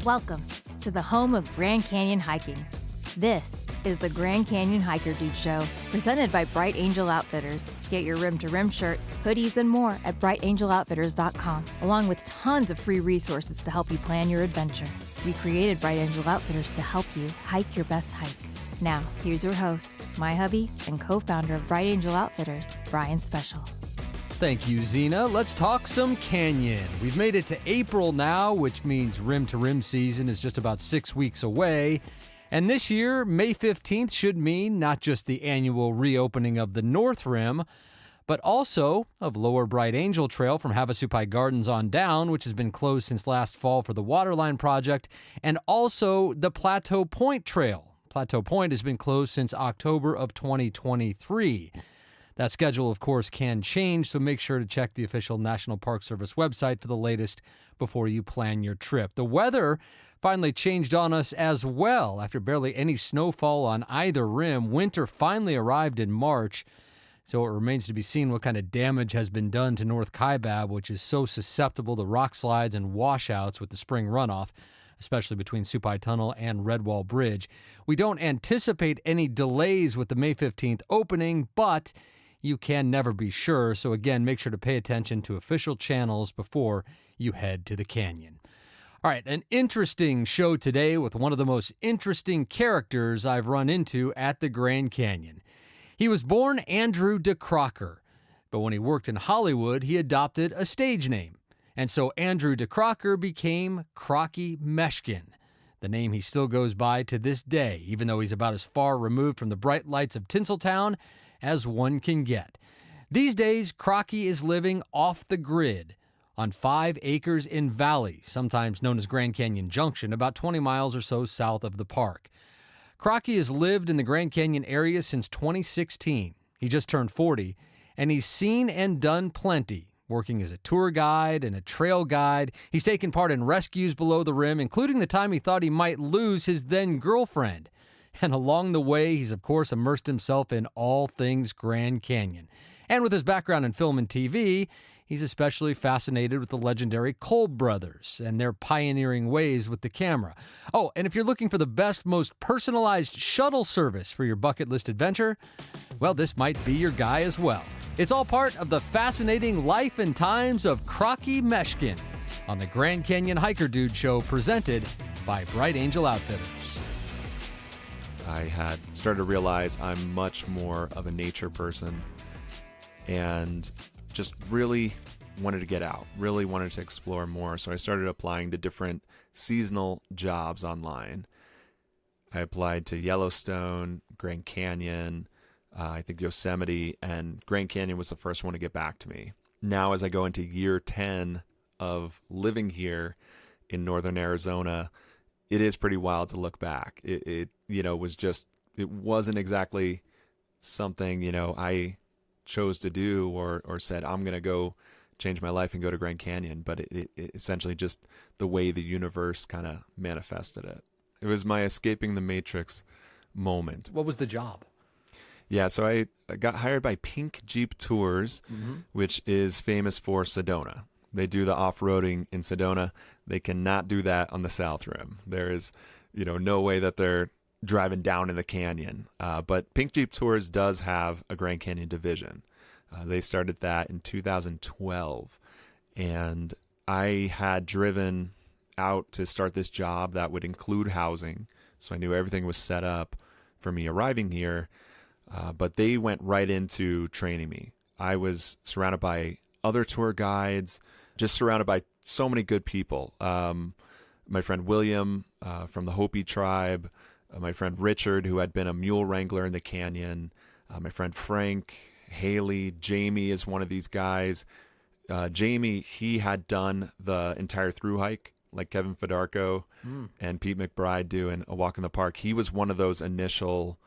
Welcome to the home of Grand Canyon hiking. This is the Grand Canyon Hiker Dude Show, presented by Bright Angel Outfitters. Get your rim-to-rim shirts, hoodies, and more at brightangeloutfitters.com, along with tons of free resources to help you plan your adventure. We created Bright Angel Outfitters to help you hike your best hike. Now, here's your host, my hubby, and co-founder of Bright Angel Outfitters, Brian Special. Thank you, Zeena. Let's talk some Canyon. We've made it to April now, which means rim-to-rim season is just about 6 weeks away. And this year, May 15th should mean not just the annual reopening of the North Rim, but also of Lower Bright Angel Trail from Havasupai Gardens on down, which has been closed since last fall for the Waterline Project, and also the Plateau Point Trail. Plateau Point has been closed since October of 2023. That schedule, of course, can change, so make sure to check the official National Park Service website for the latest before you plan your trip. The weather finally changed on us as well. After barely any snowfall on either rim, winter finally arrived in March, so it remains to be seen what kind of damage has been done to North Kaibab, which is so susceptible to rock slides and washouts with the spring runoff, especially between Supai Tunnel and Redwall Bridge. We don't anticipate any delays with the May 15th opening, but you can never be sure, so again, make sure to pay attention to official channels before you head to the canyon. All right, an interesting show today with one of the most interesting characters I've run into at the Grand Canyon. He was born Andrew DeCrocker, but when he worked in Hollywood, he adopted a stage name. And so Andrew DeCrocker became Krocky Meshkin, the name he still goes by to this day, even though he's about as far removed from the bright lights of Tinseltown as one can get. These days, Krocky is living off the grid on 5 acres in Valley, sometimes known as Grand Canyon Junction, about 20 miles or so south of the park. Krocky has lived in the Grand Canyon area since 2016. He just turned 40, and he's seen and done plenty. Working as a tour guide and a trail guide, he's taken part in rescues below the rim, including the time he thought he might lose his then-girlfriend. And along the way, he's of course immersed himself in all things Grand Canyon. And with his background in film and TV, he's especially fascinated with the legendary Kolb brothers and their pioneering ways with the camera. Oh, and if you're looking for the best, most personalized shuttle service for your bucket list adventure, well, this might be your guy as well. It's all part of the fascinating life and times of Krocky Meshkin on the Grand Canyon Hiker Dude Show, presented by Bright Angel Outfitters. I had started to realize I'm much more of a nature person and just really wanted to get out, really wanted to explore more. So I started applying to different seasonal jobs online. I applied to Yellowstone, Grand Canyon, I think Yosemite, and Grand Canyon was the first one to get back to me. Now, as I go into year 10 of living here in northern Arizona, it is pretty wild to look back. It wasn't exactly something, I chose to do or said, I'm going to go change my life and go to Grand Canyon, but it essentially just the way the universe kind of manifested it. It was my escaping the Matrix moment. What was the job? Yeah, so I got hired by Pink Jeep Tours, which is famous for Sedona. They do the off-roading in Sedona. They cannot do that on the South Rim. There is, no way that they're driving down in the canyon. But Pink Jeep Tours does have a Grand Canyon division. They started that in 2012. And I had driven out to start this job that would include housing. So I knew everything was set up for me arriving here. But they went right into training me. I was surrounded by other tour guides, just surrounded by so many good people. My friend William from the Hopi tribe, my friend Richard, who had been a mule wrangler in the canyon, my friend Frank, Haley, Jamie is one of these guys. Jamie, he had done the entire thru hike like Kevin Fedarko and Pete McBride do in A Walk in the Park. He was one of those initial,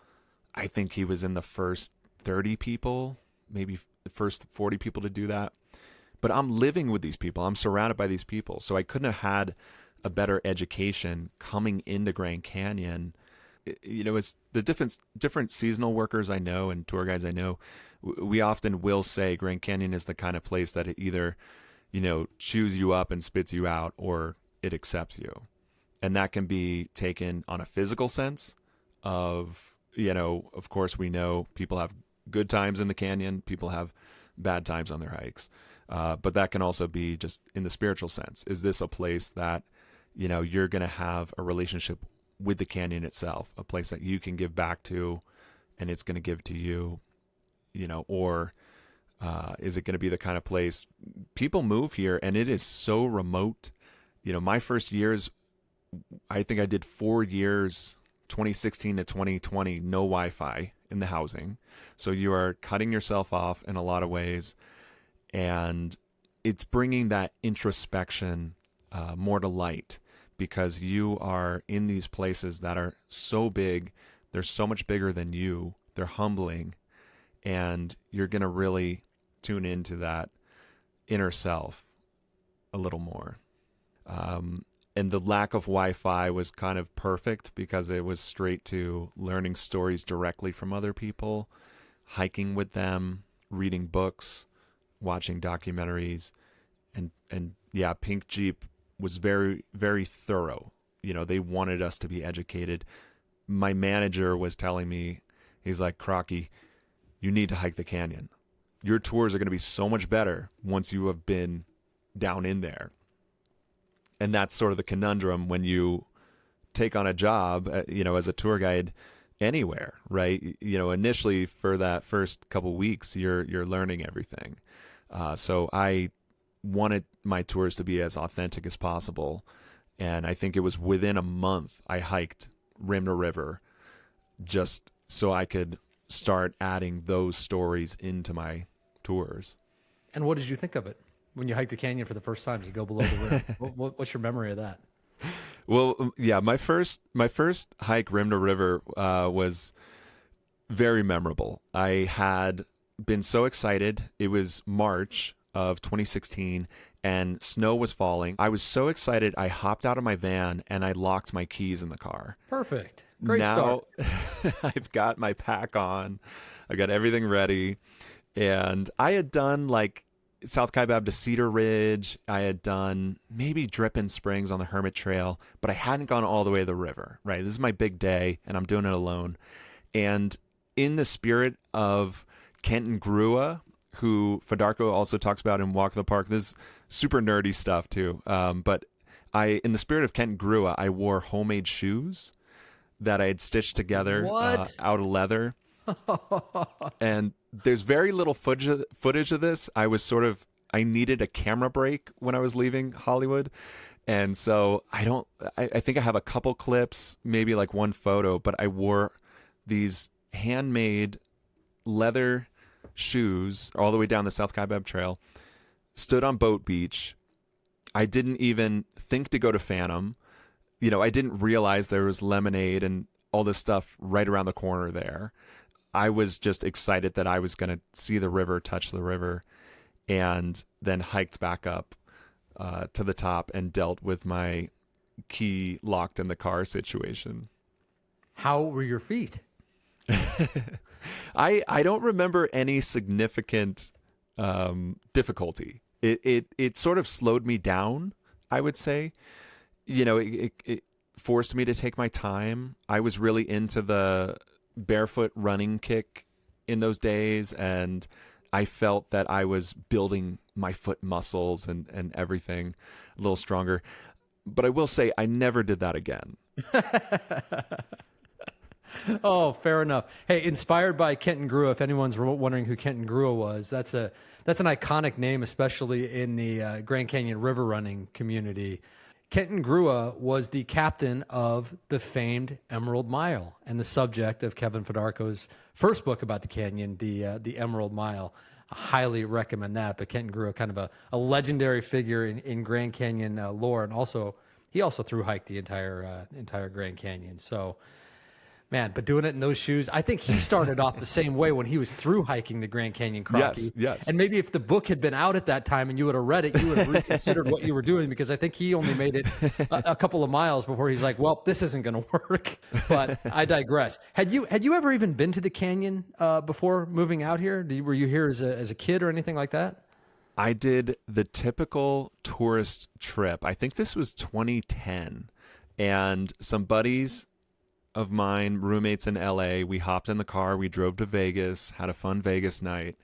I think he was in the first 30 people, maybe the first 40 people to do that. But I'm living with these people. I'm surrounded by these people. So I couldn't have had a better education coming into Grand Canyon. It's the different seasonal workers I know and tour guides I know. We often will say Grand Canyon is the kind of place that it either, chews you up and spits you out, or it accepts you. And that can be taken on a physical sense of, of course, we know people have good times in the canyon, people have bad times on their hikes. But that can also be just in the spiritual sense. Is this a place that, you're going to have a relationship with the canyon itself, a place that you can give back to and it's going to give to you, or is it going to be the kind of place people move here and it is so remote? My first years, I think I did 4 years, 2016 to 2020, no Wi-Fi in the housing. So you are cutting yourself off in a lot of ways. And it's bringing that introspection more to light, because you are in these places that are so big. They're so much bigger than you. They're humbling. And you're going to really tune into that inner self a little more. And the lack of Wi-Fi was kind of perfect because it was straight to learning stories directly from other people, hiking with them, reading books, watching documentaries, and yeah, Pink Jeep was very, very thorough. They wanted us to be educated. My manager was telling me, he's like, Krocky, you need to hike the canyon. Your tours are going to be so much better once you have been down in there. And that's sort of the conundrum when you take on a job, as a tour guide anywhere, right? Initially for that first couple weeks, you're learning everything. So I wanted my tours to be as authentic as possible. And I think it was within a month I hiked rim to river just so I could start adding those stories into my tours. And what did you think of it when you hiked the canyon for the first time? You go below the rim. What's your memory of that? Well, yeah, my first hike rim to river was very memorable. I had been so excited. It was March of 2016 and snow was falling. I was so excited. I hopped out of my van and I locked my keys in the car. Perfect. Great start. I've got my pack on. I got everything ready. And I had done like South Kaibab to Cedar Ridge. I had done maybe Drippin' Springs on the Hermit Trail, but I hadn't gone all the way to the river, right? This is my big day and I'm doing it alone. And in the spirit of Kenton Grua, who Federico also talks about in Walk the Park, this is super nerdy stuff too. But in the spirit of Kenton Grua, I wore homemade shoes that I had stitched together out of leather. And there's very little footage of this. I needed a camera break when I was leaving Hollywood. And so I think I have a couple clips, maybe like one photo, but I wore these handmade leather shoes all the way down the South Kaibab Trail, stood on Boat Beach. I didn't even think to go to Phantom. I didn't realize there was lemonade and all this stuff right around the corner there. I was just excited that I was going to see the river, touch the river, and then hiked back up to the top and dealt with my key locked in the car situation. How were your feet? I don't remember any significant difficulty. It sort of slowed me down, I would say. It forced me to take my time. I was really into the barefoot running kick in those days, and I felt that I was building my foot muscles and everything a little stronger. But I will say I never did that again. Oh, fair enough. Hey, inspired by Kenton Grua, if anyone's wondering who Kenton Grua was, that's an iconic name, especially in the Grand Canyon river running community. Kenton Grua was the captain of the famed Emerald Mile and the subject of Kevin Federico's first book about the canyon, the Emerald Mile. I highly recommend that. But Kenton Grua, kind of a legendary figure in Grand Canyon lore, and he also thru hiked the entire Grand Canyon. So, man, but doing it in those shoes, I think he started off the same way when he was through hiking the Grand Canyon, Krocky. Yes. And maybe if the book had been out at that time and you would have read it, you would have reconsidered what you were doing, because I think he only made it a couple of miles before he's like, well, this isn't going to work. But I digress. Had you ever even been to the canyon before moving out here? Were you here as a kid or anything like that? I did the typical tourist trip. I think this was 2010. And some buddies of mine, roommates in LA, we hopped in the car, we drove to Vegas, had a fun Vegas night.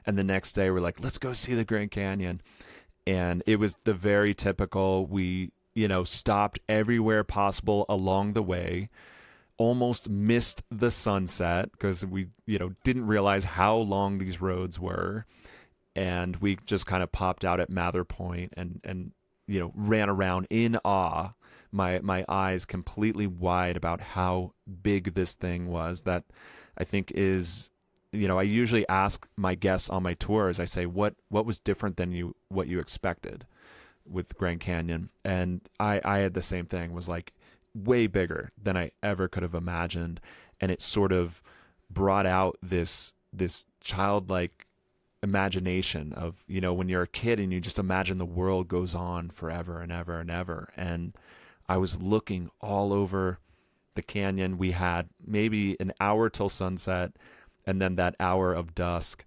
And the next day we're like, let's go see the Grand Canyon. And it was the very typical, we, stopped everywhere possible along the way, almost missed the sunset because we, didn't realize how long these roads were. And we just kind of popped out at Mather Point and ran around in awe, my eyes completely wide about how big this thing was. That I think is, I usually ask my guests on my tours, I say, what was different than what you expected with Grand Canyon? And I had the same thing, was like way bigger than I ever could have imagined. And it sort of brought out this childlike imagination of, when you're a kid and you just imagine the world goes on forever and ever and ever. And I was looking all over the canyon. We had maybe an hour till sunset and then that hour of dusk.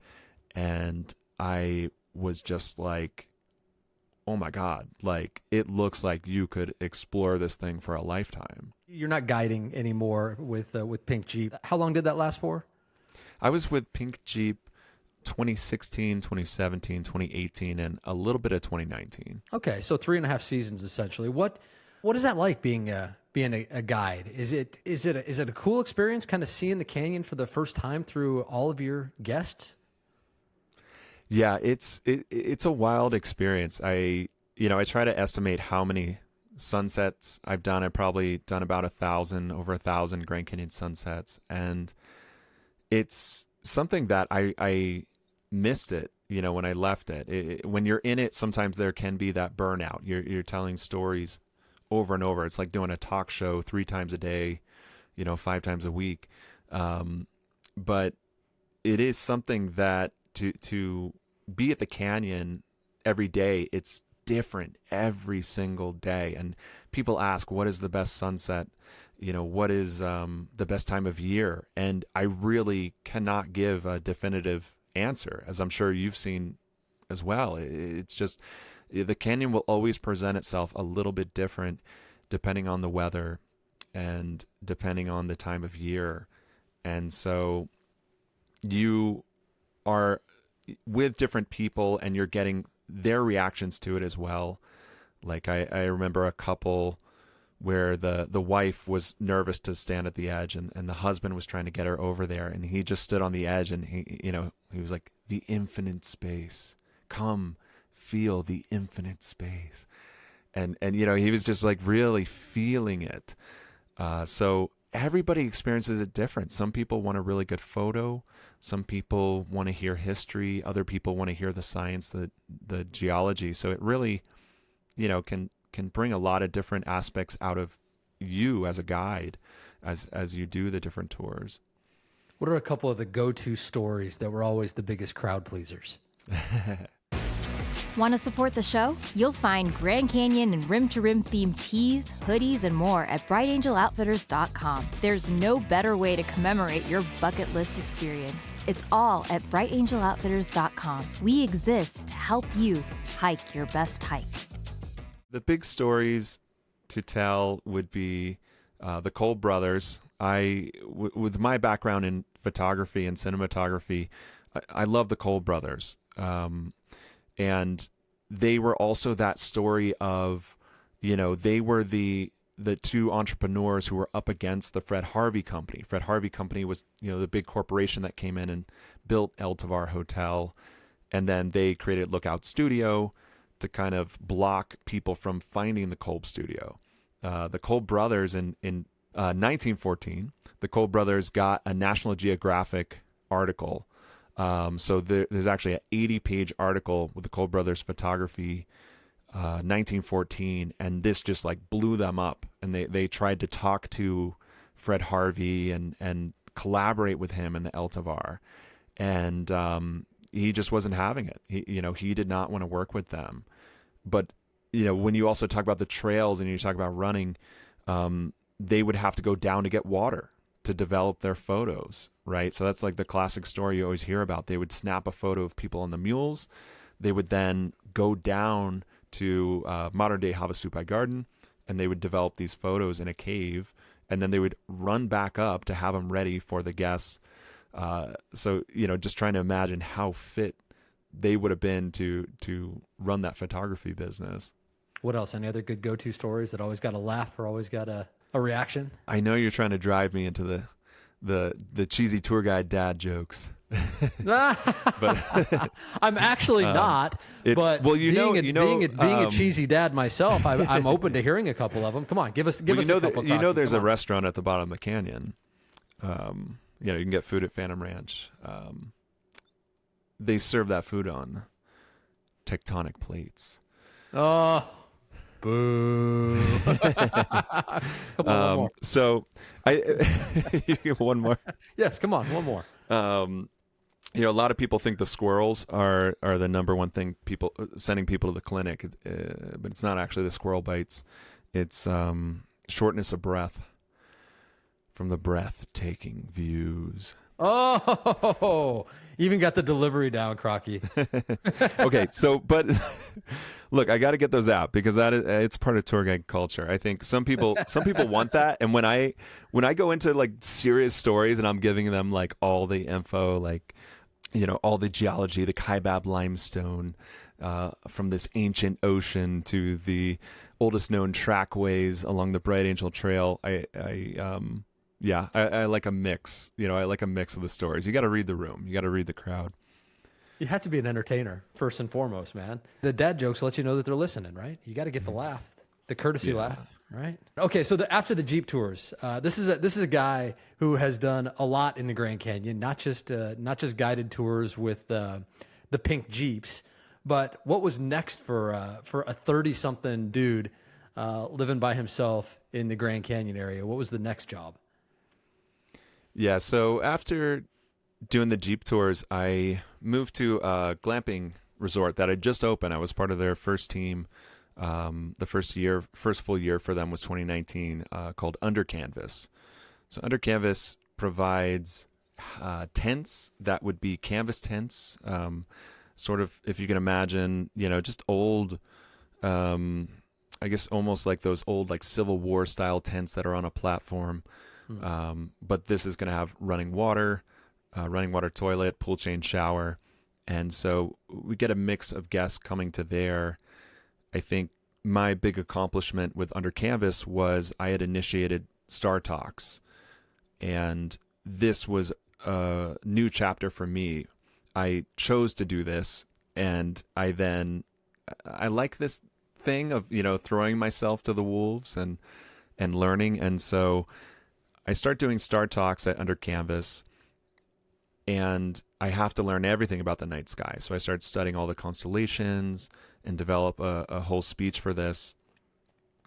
And I was just like, oh my God, like it looks like you could explore this thing for a lifetime. You're not guiding anymore with Pink Jeep. How long did that last for? I was with Pink Jeep 2016, 2017, 2018, and a little bit of 2019. Okay, so 3.5 seasons essentially. What is that like being a guide? Is it a cool experience, kind of seeing the canyon for the first time through all of your guests? Yeah, it's a wild experience. I try to estimate how many sunsets I've done. I've probably done about over 1,000 Grand Canyon sunsets, and it's something that I missed it, when I left it. When you're in it, sometimes there can be that burnout. You're telling stories over and over. It's like doing a talk show 3 times a day, 5 times a week. But it is something that to be at the canyon every day, it's different every single day. And people ask, what is the best sunset? What is the best time of year? And I really cannot give a definitive answer, as I'm sure you've seen as well. It's just, the canyon will always present itself a little bit different depending on the weather and depending on the time of year. And so you are with different people and you're getting their reactions to it as well. Like I remember a couple where the wife was nervous to stand at the edge and the husband was trying to get her over there, and he just stood on the edge and he was like, the infinite space, come feel the infinite space. And he was just like really feeling it. So everybody experiences it different. Some people want a really good photo. Some people want to hear history. Other people want to hear the science, the geology. So it really, can bring a lot of different aspects out of you as a guide as you do the different tours. What are a couple of the go-to stories that were always the biggest crowd pleasers? Want to support the show? You'll find Grand Canyon and Rim to Rim themed tees, hoodies, and more at brightangeloutfitters.com. There's no better way to commemorate your bucket list experience. It's all at brightangeloutfitters.com. We exist to help you hike your best hike. The big stories to tell would be the Kolb brothers. With my background in photography and cinematography, I love the Kolb brothers. And they were also that story of, they were the 2 entrepreneurs who were up against the Fred Harvey Company. Fred Harvey Company was, the big corporation that came in and built El Tovar Hotel. And then they created Lookout Studio to kind of block people from finding the Kolb studio. The Kolb brothers in 1914, the Kolb brothers got a National Geographic article. So there's actually an 80-page article with the Kolb brothers photography, 1914, and this just like blew them up. And they tried to talk to Fred Harvey and collaborate with him in the El Tovar. And he just wasn't having it. He did not want to work with them. But, when you also talk about the trails and you talk about running, they would have to go down to get water to develop their photos, right? So that's like the classic story you always hear about. They would snap a photo of people on the mules. They would then go down to modern-day Havasupai Garden and they would develop these photos in a cave, and then they would run back up to have them ready for the guests. So, just trying to imagine how fit they would have been to run that photography business. What else? Any other good go-to stories that always got a laugh or always got a reaction? I know you're trying to drive me into the cheesy tour guide dad jokes. But I'm actually not. But being a cheesy dad myself, I'm open to hearing a couple of them. Come on, give us a couple. There's a restaurant at the bottom of the canyon. You can get food at Phantom Ranch. They serve that food on tectonic plates. Oh, boo! Come on, one more. So one more. Yes, come on, one more. A lot of people think the squirrels are the number one thing sending people to the clinic, but it's not actually the squirrel bites. It's shortness of breath from the breathtaking views. Oh, even got the delivery down, Krocky. Okay, but look, I got to get those out because it's part of tour guide culture. I think some people want that, and when I go into like serious stories and I'm giving them like all the info, like all the geology, the Kaibab limestone, from this ancient ocean to the oldest known trackways along the Bright Angel Trail, I like a mix. I like a mix of the stories. You got to read the room. You got to read the crowd. You have to be an entertainer first and foremost, man. The dad jokes let you know that they're listening, right? You got to get the laugh, the courtesy laugh, right? Okay, so after the Jeep tours, this is a guy who has done a lot in the Grand Canyon, not just guided tours with the pink Jeeps, but what was next for a 30-something dude living by himself in the Grand Canyon area? What was the next job? Yeah, so after doing the Jeep tours, I moved to a glamping resort that had just opened. I was part of their first team. The first full year for them was 2019, called Under Canvas. So Under Canvas provides tents that would be canvas tents, sort of, if you can imagine, just old, I guess almost like those old like Civil War style tents that are on a platform. But this is going to have running water toilet, pool chain shower. And so we get a mix of guests coming to there. I think my big accomplishment with Under Canvas was I had initiated Star Talks. And this was a new chapter for me. I chose to do this. And I like this thing of, throwing myself to the wolves and learning. And so I start doing Star Talks at Under Canvas, and I have to learn everything about the night sky. So I start studying all the constellations and develop a whole speech for this.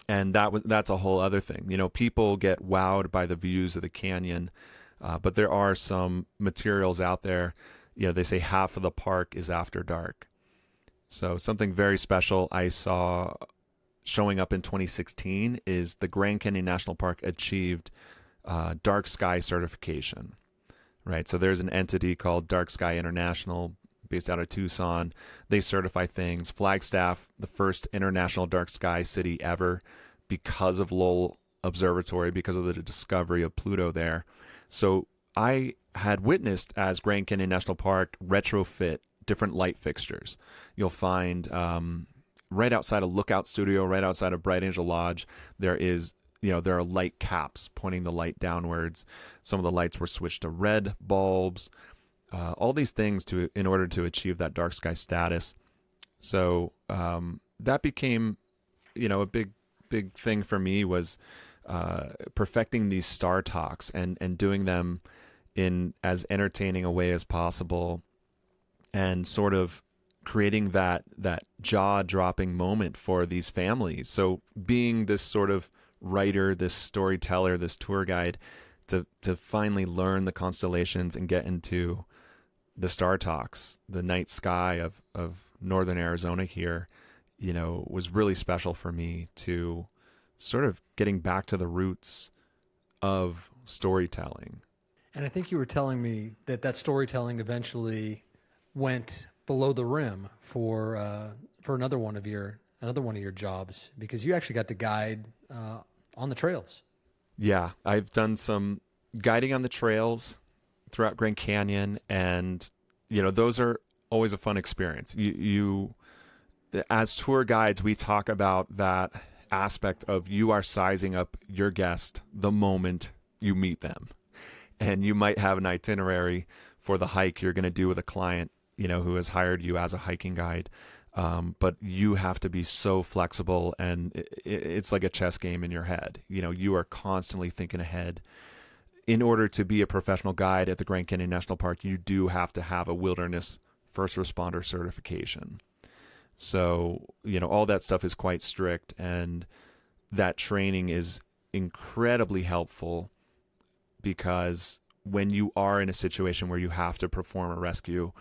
And that's a whole other thing. People get wowed by the views of the canyon, but there are some materials out there. They say half of the park is after dark. So something very special I saw showing up in 2016 is the Grand Canyon National Park achieved dark sky certification, right? So there's an entity called Dark Sky International based out of Tucson. They certify things. Flagstaff, the first international dark sky city ever because of Lowell Observatory, because of the discovery of Pluto there. So I had witnessed as Grand Canyon National Park retrofit different light fixtures. You'll find right outside of Lookout Studio, right outside of Bright Angel Lodge, there are light caps pointing the light downwards. Some of the lights were switched to red bulbs. All these things in order to achieve that dark sky status. So that became, a big thing for me was perfecting these Star Talks and doing them in as entertaining a way as possible, and sort of creating that jaw-dropping moment for these families. So being this sort of writer, this storyteller, this tour guide, to finally learn the constellations and get into the Star Talks, the night sky of northern Arizona here, was really special for me to sort of getting back to the roots of storytelling. And I think you were telling me that storytelling eventually went below the rim for another one of your another one of your jobs, because you actually got to guide on the trails. Yeah, I've done some guiding on the trails throughout Grand Canyon, and those are always a fun experience. You as tour guides, we talk about that aspect of you are sizing up your guest the moment you meet them. And you might have an itinerary for the hike you're going to do with a client, who has hired you as a hiking guide. But you have to be so flexible, and it's like a chess game in your head. You are constantly thinking ahead. In order to be a professional guide at the Grand Canyon National Park, you do have to have a wilderness first responder certification. So, all that stuff is quite strict, and that training is incredibly helpful, because when you are in a situation where you have to perform a rescue,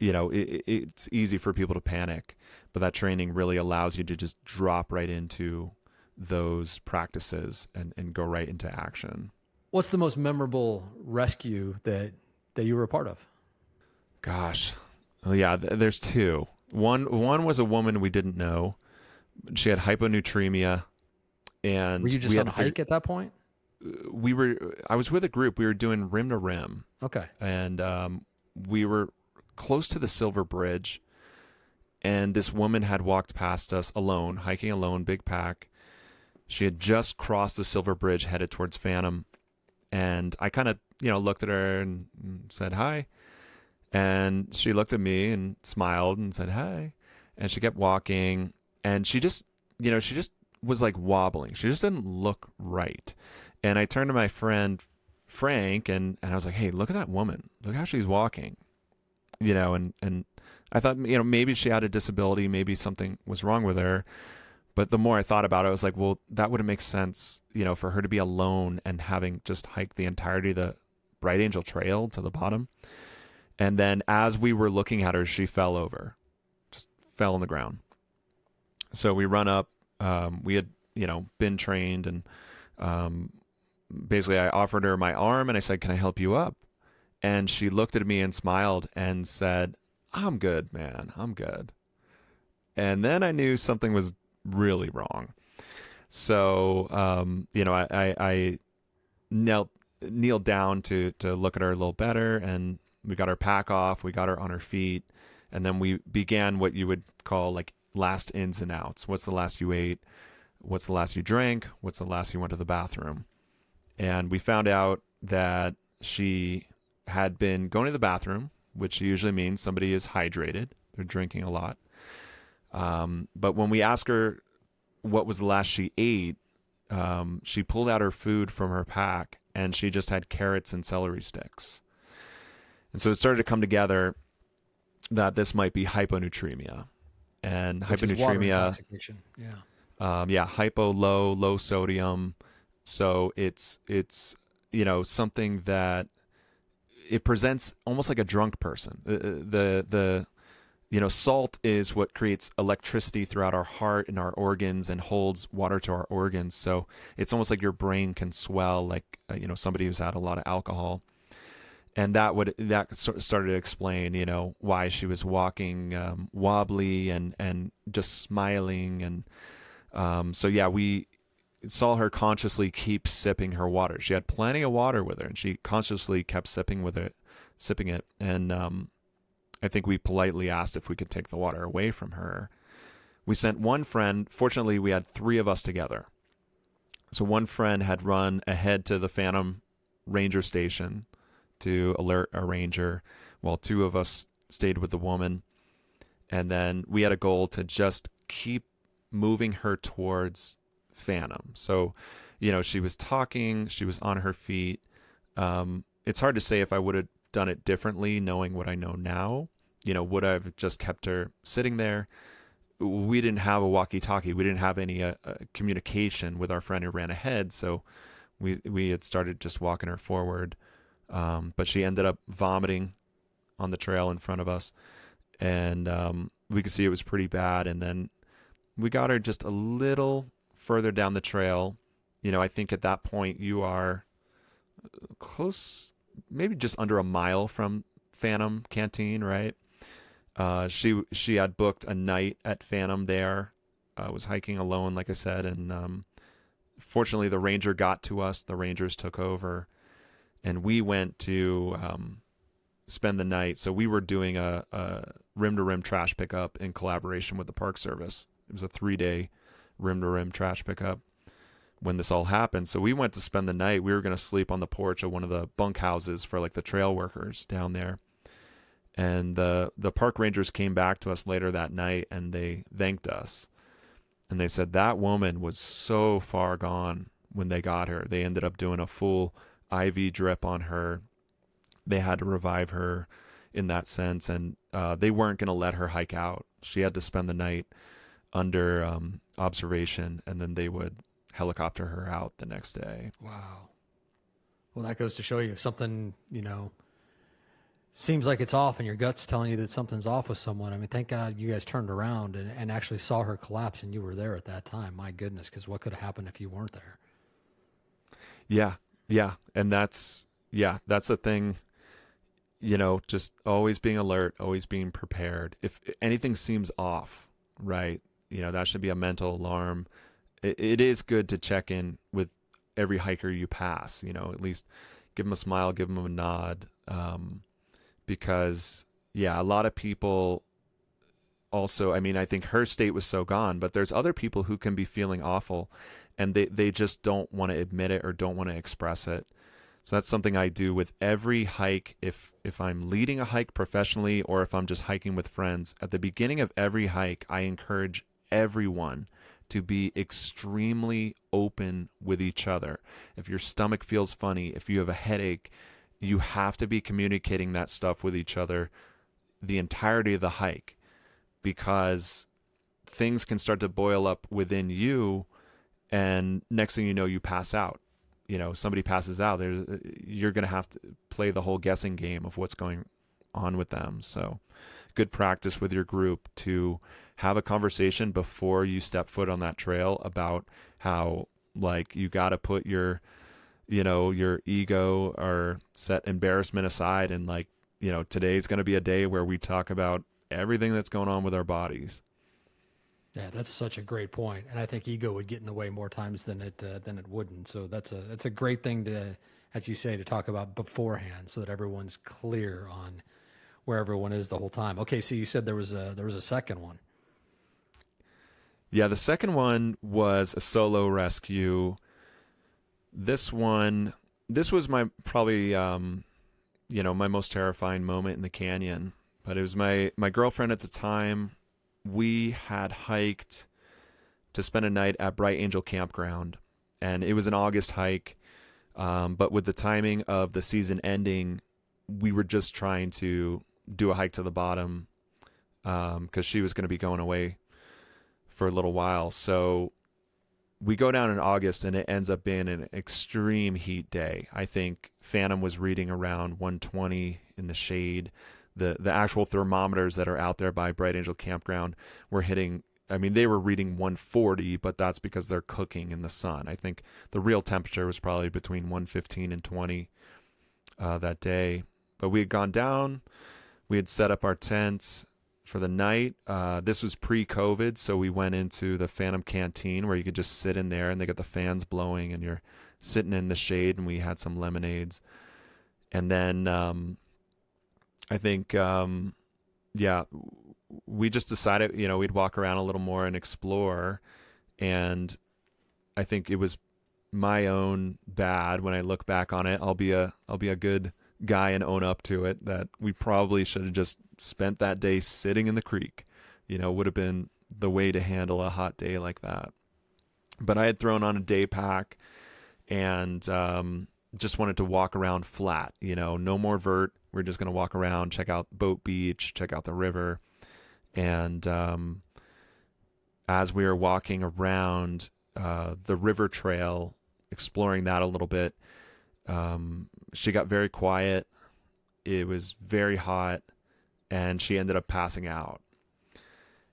it's easy for people to panic, but that training really allows you to just drop right into those practices and go right into action. What's the most memorable rescue that you were a part of? Gosh. Oh yeah, there's two. One was a woman we didn't know. She had hyponatremia, and were you just on a hike at that point? I was with a group. We were doing rim to rim. Okay. And we were close to the Silver Bridge, and this woman had walked past us alone, hiking alone, big pack. She had just crossed the Silver Bridge, headed towards Phantom, and I kind of, looked at her and said hi, and she looked at me and smiled and said hi, and she kept walking, and she just was like wobbling. She just didn't look right. And I turned to my friend Frank, and I was like, hey, look at that woman. Look how she's walking. And I thought, maybe she had a disability, maybe something was wrong with her. But the more I thought about it, I was like, well, that would make sense, for her to be alone and having just hiked the entirety of the Bright Angel Trail to the bottom. And then as we were looking at her, she fell over, just fell on the ground. So we run up. We had, been trained, and basically I offered her my arm and I said, can I help you up? And she looked at me and smiled and said, I'm good, man. I'm good. And then I knew something was really wrong. So, I kneeled down to look at her a little better, and we got her pack off. We got her on her feet. And then we began what you would call like last ins and outs. What's the last you ate? What's the last you drank? What's the last you went to the bathroom? And we found out that she had been going to the bathroom, which usually means somebody is hydrated. They're drinking a lot. But when we asked her what was the last she ate, she pulled out her food from her pack, and she just had carrots and celery sticks. And so it started to come together that this might be hyponatremia. And which hyponatremia, is water intoxication. Yeah. Hypo, low sodium. So it's something that it presents almost like a drunk person. The salt is what creates electricity throughout our heart and our organs and holds water to our organs. So it's almost like your brain can swell, like somebody who's had a lot of alcohol. And that started to explain, why she was walking wobbly and just smiling. And so we saw her consciously keep sipping her water. She had plenty of water with her, and she consciously kept sipping it. And I think we politely asked if we could take the water away from her. We sent one friend. Fortunately, we had three of us together. So one friend had run ahead to the Phantom Ranger Station to alert a ranger, while two of us stayed with the woman. And then we had a goal to just keep moving her towards Phantom. So, she was talking, she was on her feet. It's hard to say if I would have done it differently, knowing what I know now. Would I have just kept her sitting there? We didn't have a walkie-talkie. We didn't have any communication with our friend who ran ahead. So we had started just walking her forward. But she ended up vomiting on the trail in front of us, and we could see it was pretty bad. And then we got her just a little further down the trail. I think at that point you are close, maybe just under a mile from Phantom Canteen, right? She had booked a night at Phantom there, was hiking alone, like I said, and fortunately the ranger got to us. The rangers took over, and we went to spend the night. So we were doing a rim-to-rim trash pickup in collaboration with the Park Service. It was a 3-day rim-to-rim trash pickup when this all happened. So we went to spend the night. We were going to sleep on the porch of one of the bunkhouses for like the trail workers down there. And the park rangers came back to us later that night, and they thanked us. And they said that woman was so far gone when they got her. They ended up doing a full IV drip on her. They had to revive her in that sense, and they weren't going to let her hike out. She had to spend the night under observation, and then they would helicopter her out the next day. Wow. Well, that goes to show you if something, seems like it's off and your gut's telling you that something's off with someone. I mean, thank God you guys turned around and actually saw her collapse and you were there at that time. My goodness, because what could have happened if you weren't there? Yeah. And that's the thing, just always being alert, always being prepared. If anything seems off, right, that should be a mental alarm. It is good to check in with every hiker you pass, at least give them a smile, give them a nod. Because a lot of people also, I think her state was so gone, but there's other people who can be feeling awful and they just don't want to admit it or don't want to express it. So that's something I do with every hike. If I'm leading a hike professionally or if I'm just hiking with friends, at the beginning of every hike, I encourage everyone to be extremely open with each other. If your stomach feels funny, if you have a headache, you have to be communicating that stuff with each other the entirety of the hike, because things can start to boil up within you, and next thing you know, you pass out. Somebody passes out. You're going to have to play the whole guessing game of what's going on with them. So good practice with your group to have a conversation before you step foot on that trail about how, you got to put your ego or set embarrassment aside. And today's going to be a day where we talk about everything that's going on with our bodies. Yeah, that's such a great point. And I think ego would get in the way more times than it wouldn't. So that's a great thing to, as you say, to talk about beforehand so that everyone's clear on where everyone is the whole time. Okay. So you said there was a second one. Yeah. The second one was a solo rescue. This was my probably, my most terrifying moment in the canyon, but it was my girlfriend at the time. We had hiked to spend a night at Bright Angel Campground, and it was an August hike. But with the timing of the season ending, we were just trying to do a hike to the bottom, because she was going to be going away for a little while. So we go down in August, and it ends up being an extreme heat day. I think Phantom was reading around 120 in the shade. The actual thermometers that are out there by Bright Angel Campground were hitting, they were reading 140, but that's because they're cooking in the sun. I think the real temperature was probably between 115 and 20 that day. But we had gone down. We had set up our tent for the night. This was pre-COVID, so we went into the Phantom Canteen where you could just sit in there and they got the fans blowing and you're sitting in the shade, and we had some lemonades. And then I think, we just decided, we'd walk around a little more and explore. And I think it was my own bad when I look back on it. I'll be a good guy and own up to it, that we probably should have just spent that day sitting in the creek. Would have been the way to handle a hot day like that. But I had thrown on a day pack and just wanted to walk around flat, no more vert. We're just going to walk around, check out Boat Beach, check out the river. And as we were walking around the river trail, exploring that a little bit, she got very quiet. It was very hot, and she ended up passing out.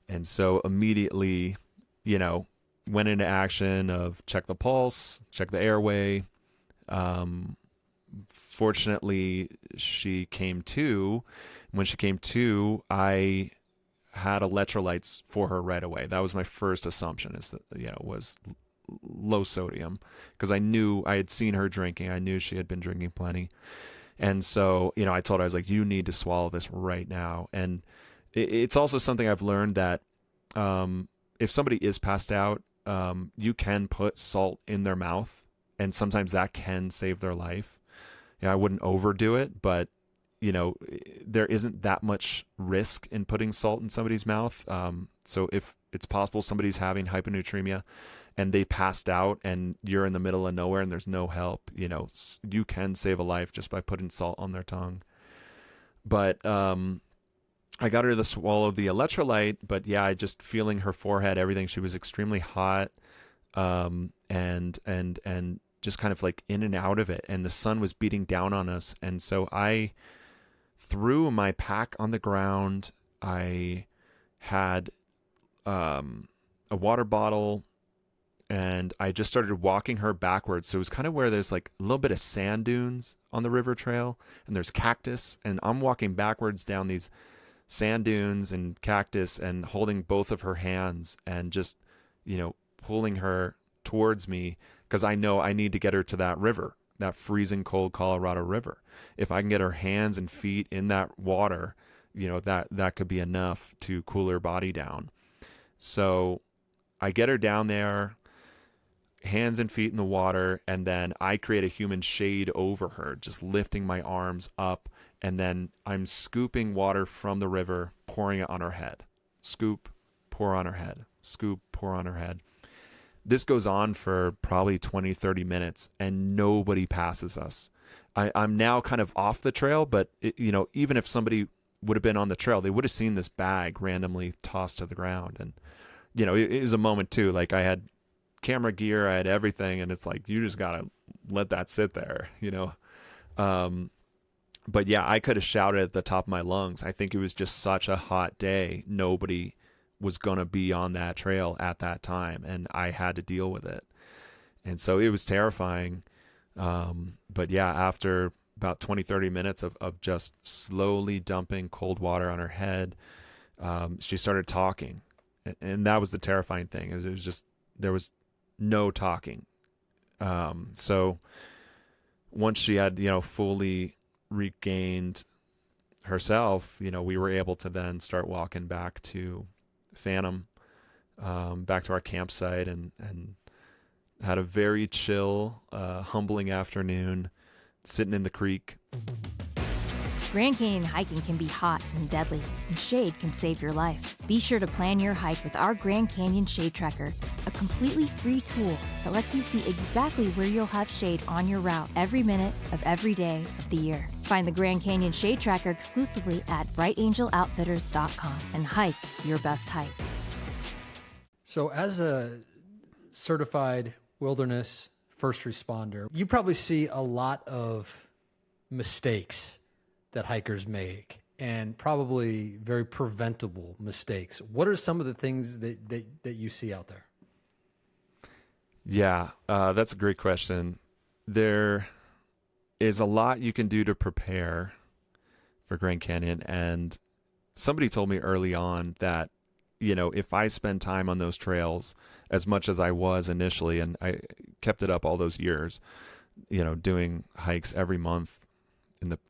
And so immediately, went into action of check the pulse, check the airway. Fortunately, she came to. When she came to, I had electrolytes for her right away. That was my first assumption, is that, was low sodium, because I had seen her drinking. I knew she had been drinking plenty. And so, I told her, I was like, you need to swallow this right now. And it's also something I've learned that if somebody is passed out, you can put salt in their mouth, and sometimes that can save their life. I wouldn't overdo it, but there isn't that much risk in putting salt in somebody's mouth. So if it's possible somebody's having hyponatremia and they passed out and you're in the middle of nowhere and there's no help, you can save a life just by putting salt on their tongue. But I got her to swallow the electrolyte, but I just feeling her forehead, everything. She was extremely hot, and just kind of like in and out of it. And the sun was beating down on us. And so I threw my pack on the ground. I had a water bottle, and I just started walking her backwards. So it was kind of where there's like a little bit of sand dunes on the river trail, and there's cactus, and I'm walking backwards down these sand dunes and cactus and holding both of her hands and just, pulling her towards me, because I know I need to get her to that river, that freezing cold Colorado River. If I can get her hands and feet in that water, that could be enough to cool her body down. So I get her down there, hands and feet in the water, and then I create a human shade over her, just lifting my arms up, and then I'm scooping water from the river, pouring it on her head. Scoop, pour on her head. Scoop, pour on her head. This goes on for probably 20, 30 minutes, and nobody passes us. I'm now kind of off the trail, but even if somebody would have been on the trail, they would have seen this bag randomly tossed to the ground. And, it was a moment too. Like, I had camera gear, I had everything, and it's like, you just got to let that sit there, But I could have shouted at the top of my lungs. I think it was just such a hot day. Nobody was going to be on that trail at that time, and I had to deal with it. And so it was terrifying. But after about 20, 30 minutes of just slowly dumping cold water on her head, she started talking. And that was the terrifying thing. It was just, there was no talking. So once she had, fully regained herself, we were able to then start walking back to Phantom, back to our campsite, and had a very chill, humbling afternoon sitting in the creek. Grand Canyon hiking can be hot and deadly, and shade can save your life. Be sure to plan your hike with our Grand Canyon Shade Tracker, a completely free tool that lets you see exactly where you'll have shade on your route every minute of every day of the year. Find the Grand Canyon Shade Tracker exclusively at brightangeloutfitters.com and hike your best hike. So as a certified wilderness first responder, you probably see a lot of mistakes that hikers make, and probably very preventable mistakes. What are some of the things that you see out there? Yeah, that's a great question. There is a lot you can do to prepare for Grand Canyon, and somebody told me early on that, if I spend time on those trails as much as I was initially, and I kept it up all those years, doing hikes every month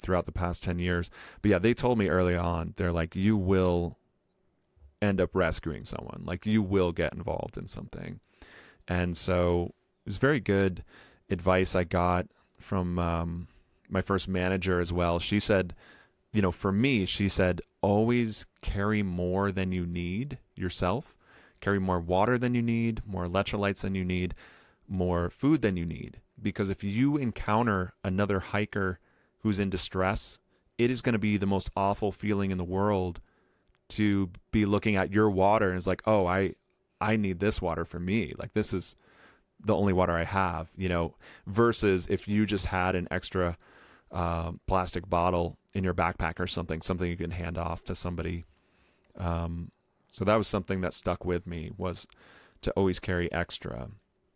throughout the past 10 years. But they told me early on, they're like, you will end up rescuing someone. Like, you will get involved in something. And so it was very good advice I got from my first manager as well. She said, for me, she said, always carry more than you need yourself. Carry more water than you need, more electrolytes than you need, more food than you need. Because if you encounter another hiker who's in distress, it is going to be the most awful feeling in the world to be looking at your water and it's like, oh, I need this water for me. Like, this is the only water I have, versus if you just had an extra plastic bottle in your backpack or something you can hand off to somebody. So that was something that stuck with me, was to always carry extra.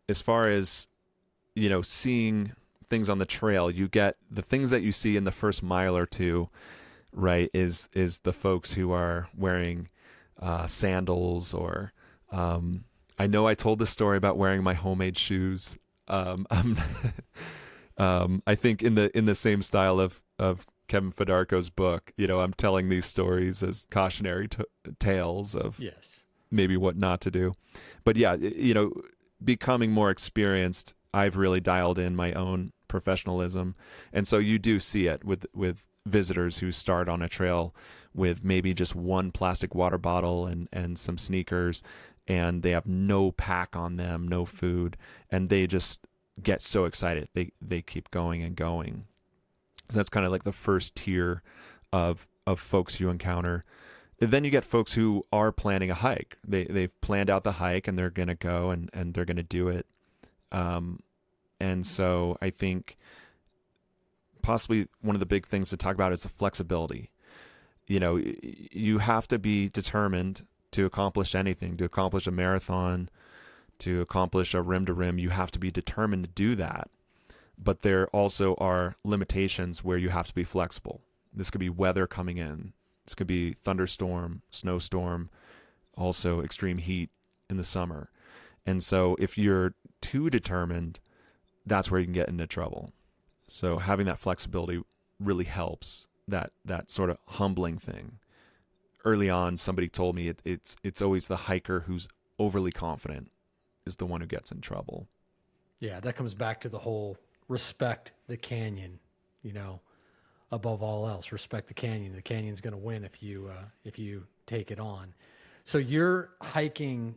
As far as, seeing things on the trail, you get the things that you see in the first mile or two, right, is the folks who are wearing sandals, or I know I told this story about wearing my homemade shoes. I think in the same style of Kevin Fedarko's book, I'm telling these stories as cautionary tales of maybe what not to do. But yeah, becoming more experienced, I've really dialed in my own professionalism. And so you do see it with visitors who start on a trail with maybe just one plastic water bottle and some sneakers, and they have no pack on them, no food, and they just get so excited. They keep going and going. So that's kind of like the first tier of folks you encounter. And then you get folks who are planning a hike. They've planned out the hike and they're going to go and they're going to do it. And so I think possibly one of the big things to talk about is the flexibility. You have to be determined to accomplish anything, to accomplish a marathon, to accomplish a rim to rim. You have to be determined to do that. But there also are limitations where you have to be flexible. This could be weather coming in. This could be thunderstorm, snowstorm, also extreme heat in the summer. And so if you're too determined, that's where you can get into trouble. So having that flexibility really helps, that sort of humbling thing. Early on, somebody told me it's always the hiker who's overly confident is the one who gets in trouble. Yeah, that comes back to the whole respect the canyon, above all else. Respect the canyon. The canyon's going to win if you take it on. So you're hiking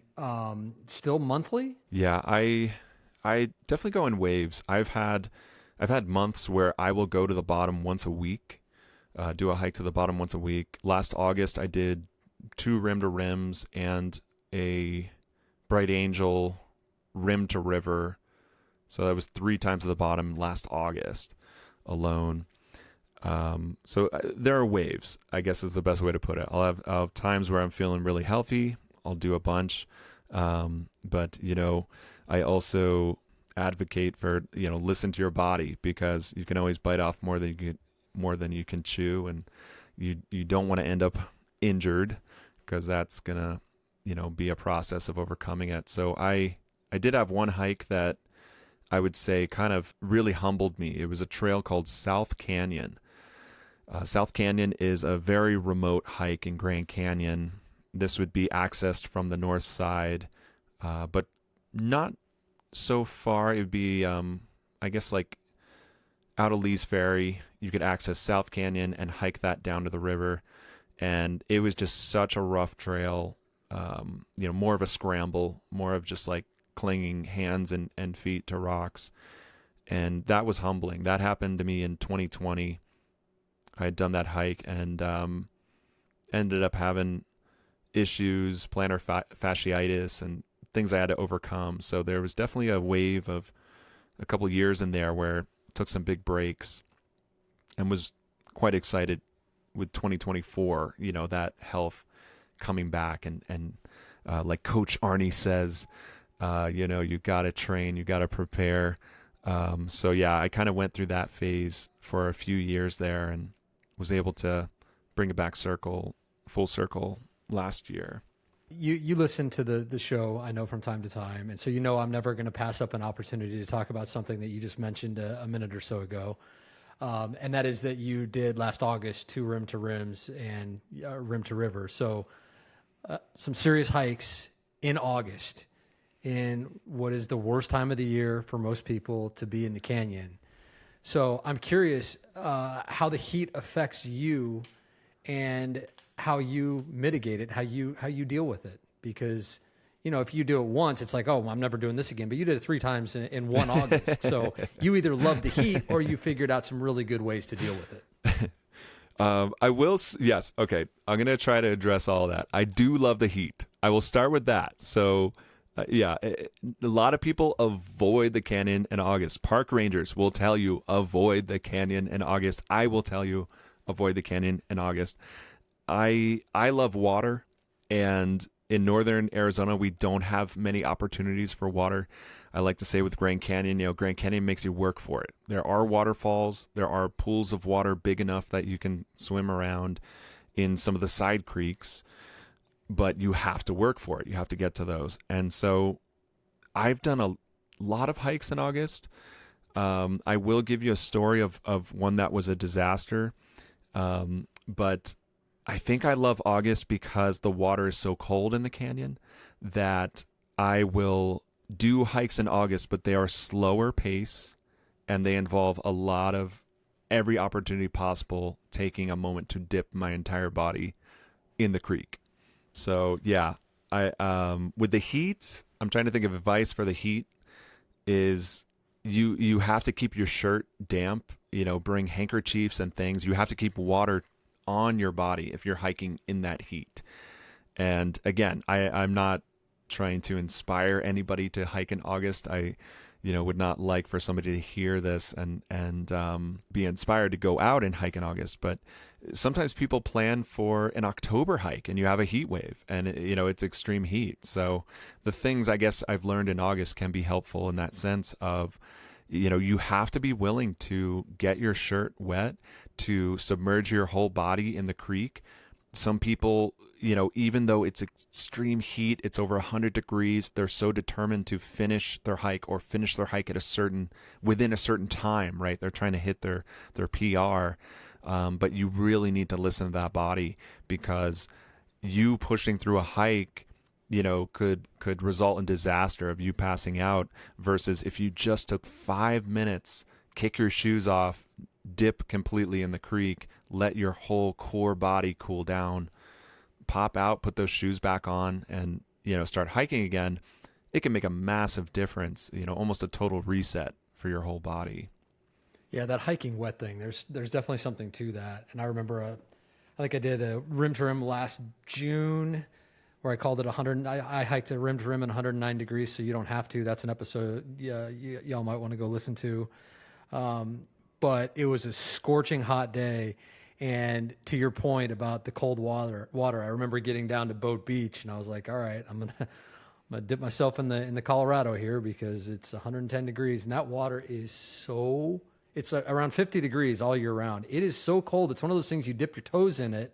still monthly? Yeah, I definitely go in waves. I've had months where I will go to the bottom once a week, do a hike to the bottom once a week. Last August, I did 2 rim to rims and a Bright Angel rim to river. So that was 3 times to the bottom last August alone. So there are waves, I guess is the best way to put it. I'll have times where I'm feeling really healthy. I'll do a bunch. But I also advocate for, listen to your body, because you can always bite off more than you can chew. And you don't want to end up injured, because that's going to, be a process of overcoming it. So I did have one hike that I would say kind of really humbled me. It was a trail called South Canyon. South Canyon is a very remote hike in Grand Canyon. This would be accessed from the north side, but not so far. It would be, I guess, like out of Lee's Ferry. You could access South Canyon and hike that down to the river. And it was just such a rough trail, more of a scramble, more of just like clinging hands and feet to rocks. And that was humbling. That happened to me in 2020. I had done that hike and ended up having issues, plantar fasciitis, and things I had to overcome. So there was definitely a wave of a couple of years in there where I took some big breaks and was quite excited with 2024, that health coming back. And like Coach Arnie says, you got to train, you got to prepare. So yeah, I kind of went through that phase for a few years there and was able to bring it back full circle last year. You listen to the show, I know, from time to time. And so, I'm never going to pass up an opportunity to talk about something that you just mentioned a minute or so ago. And that is that you did last August 2 rim to rims and rim to river. So some serious hikes in August in what is the worst time of the year for most people to be in the canyon. So I'm curious how the heat affects you and how you mitigate it, how you deal with it. Because, if you do it once, it's like, oh, I'm never doing this again. But you did it 3 times in one August. So you either love the heat or you figured out some really good ways to deal with it. I will. Yes. Okay. I'm going to try to address all that. I do love the heat. I will start with that. So a lot of people avoid the canyon in August. Park rangers will tell you avoid the canyon in August. I will tell you avoid the canyon in August. I love water, and in northern Arizona, we don't have many opportunities for water. I like to say with Grand Canyon, Grand Canyon makes you work for it. There are waterfalls. There are pools of water big enough that you can swim around in some of the side creeks. but you have to work for it. You have to get to those. And so I've done a lot of hikes in August. I will give you a story of one that was a disaster. But I think I love August because the water is so cold in the canyon that I will do hikes in August, but they are slower pace and they involve a lot of every opportunity possible, taking a moment to dip my entire body in the creek. So yeah, with the heat, I'm trying to think of advice for the heat is you have to keep your shirt damp, bring handkerchiefs and things. You have to keep water on your body if you're hiking in that heat. And again, I'm not trying to inspire anybody to hike in August. I would not like for somebody to hear this and be inspired to go out and hike in August. But sometimes people plan for an October hike and you have a heat wave and it's extreme heat. So the things I guess I've learned in August can be helpful in that sense of, you have to be willing to get your shirt wet, to submerge your whole body in the creek. Some people, even though it's extreme heat, it's over 100 degrees, they're so determined to finish their hike at within a certain time, right? They're trying to hit their PR. But you really need to listen to that body, because you pushing through a hike, could result in disaster of you passing out, versus if you just took 5 minutes, kick your shoes off, dip completely in the creek, let your whole core body cool down, pop out, put those shoes back on, and start hiking again. It can make a massive difference, almost a total reset for your whole body. Yeah, that hiking wet thing, there's definitely something to that. And I remember I think I did a rim to rim last June where I called it 100. I hiked a rim to rim in 109 degrees, so you don't have to. That's an episode y'all might want to go listen to. But it was a scorching hot day. And to your point about the cold water, I remember getting down to Boat Beach and I was like, all right, I'm gonna dip myself in the Colorado here because it's 110 degrees. And that water is it's around 50 degrees all year round. It is so cold. It's one of those things you dip your toes in it.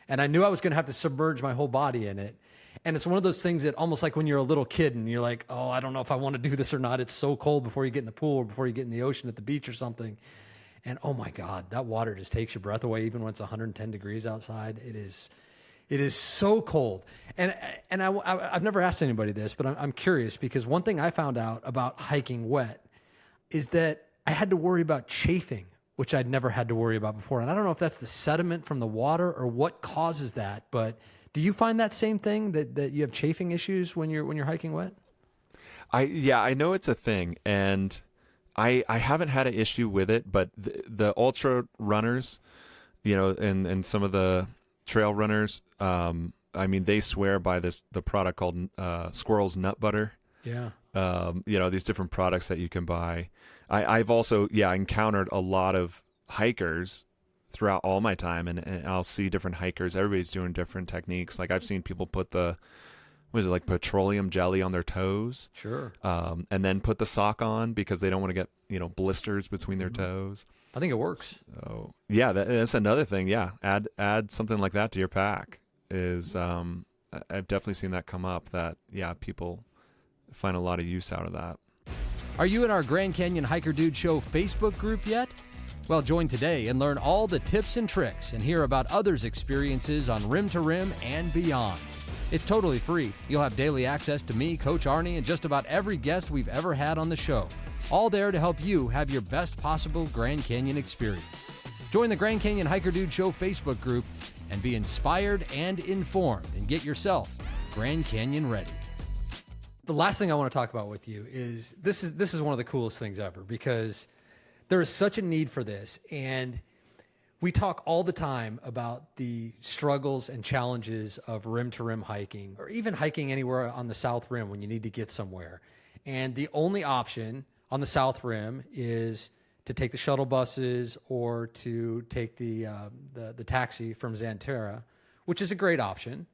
And I knew I was going to have to submerge my whole body in it. And it's one of those things that almost like when you're a little kid and you're like, oh, I don't know if I want to do this or not. It's so cold before you get in the pool or before you get in the ocean at the beach or something. And oh my God, that water just takes your breath away even when it's 110 degrees outside. It is so cold. And I've never asked anybody this, but I'm curious, because one thing I found out about hiking wet is that I had to worry about chafing, which I'd never had to worry about before. And I don't know if that's the sediment from the water or what causes that, but do you find that same thing, that you have chafing issues when you're hiking wet? I know it's a thing, and I haven't had an issue with it, but the ultra runners, and some of the trail runners, they swear by the product called Squirrel's Nut Butter. Yeah. These different products that you can buy. I've also, encountered a lot of hikers throughout all my time, and I'll see different hikers. Everybody's doing different techniques. Like I've seen people put petroleum jelly on their toes. Sure. And then put the sock on because they don't want to get, blisters between their toes. I think it works. So yeah, that's another thing. Yeah. Add something like that to your pack is, I've definitely seen that come up, that, people find a lot of use out of that. Are you in our Grand Canyon Hiker Dude Show Facebook group yet? Well, join today and learn all the tips and tricks and hear about others' experiences on Rim to Rim and beyond. It's totally free. You'll have daily access to me, Coach Arnie, and just about every guest we've ever had on the show. All there to help you have your best possible Grand Canyon experience. Join the Grand Canyon Hiker Dude Show Facebook group and be inspired and informed, and get yourself Grand Canyon ready. The last thing I want to talk about with you is this is one of the coolest things ever, because there is such a need for this. And we talk all the time about the struggles and challenges of rim to rim hiking, or even hiking anywhere on the South Rim when you need to get somewhere. And the only option on the South Rim is to take the shuttle buses or to take the taxi from Xanterra, which is a great option.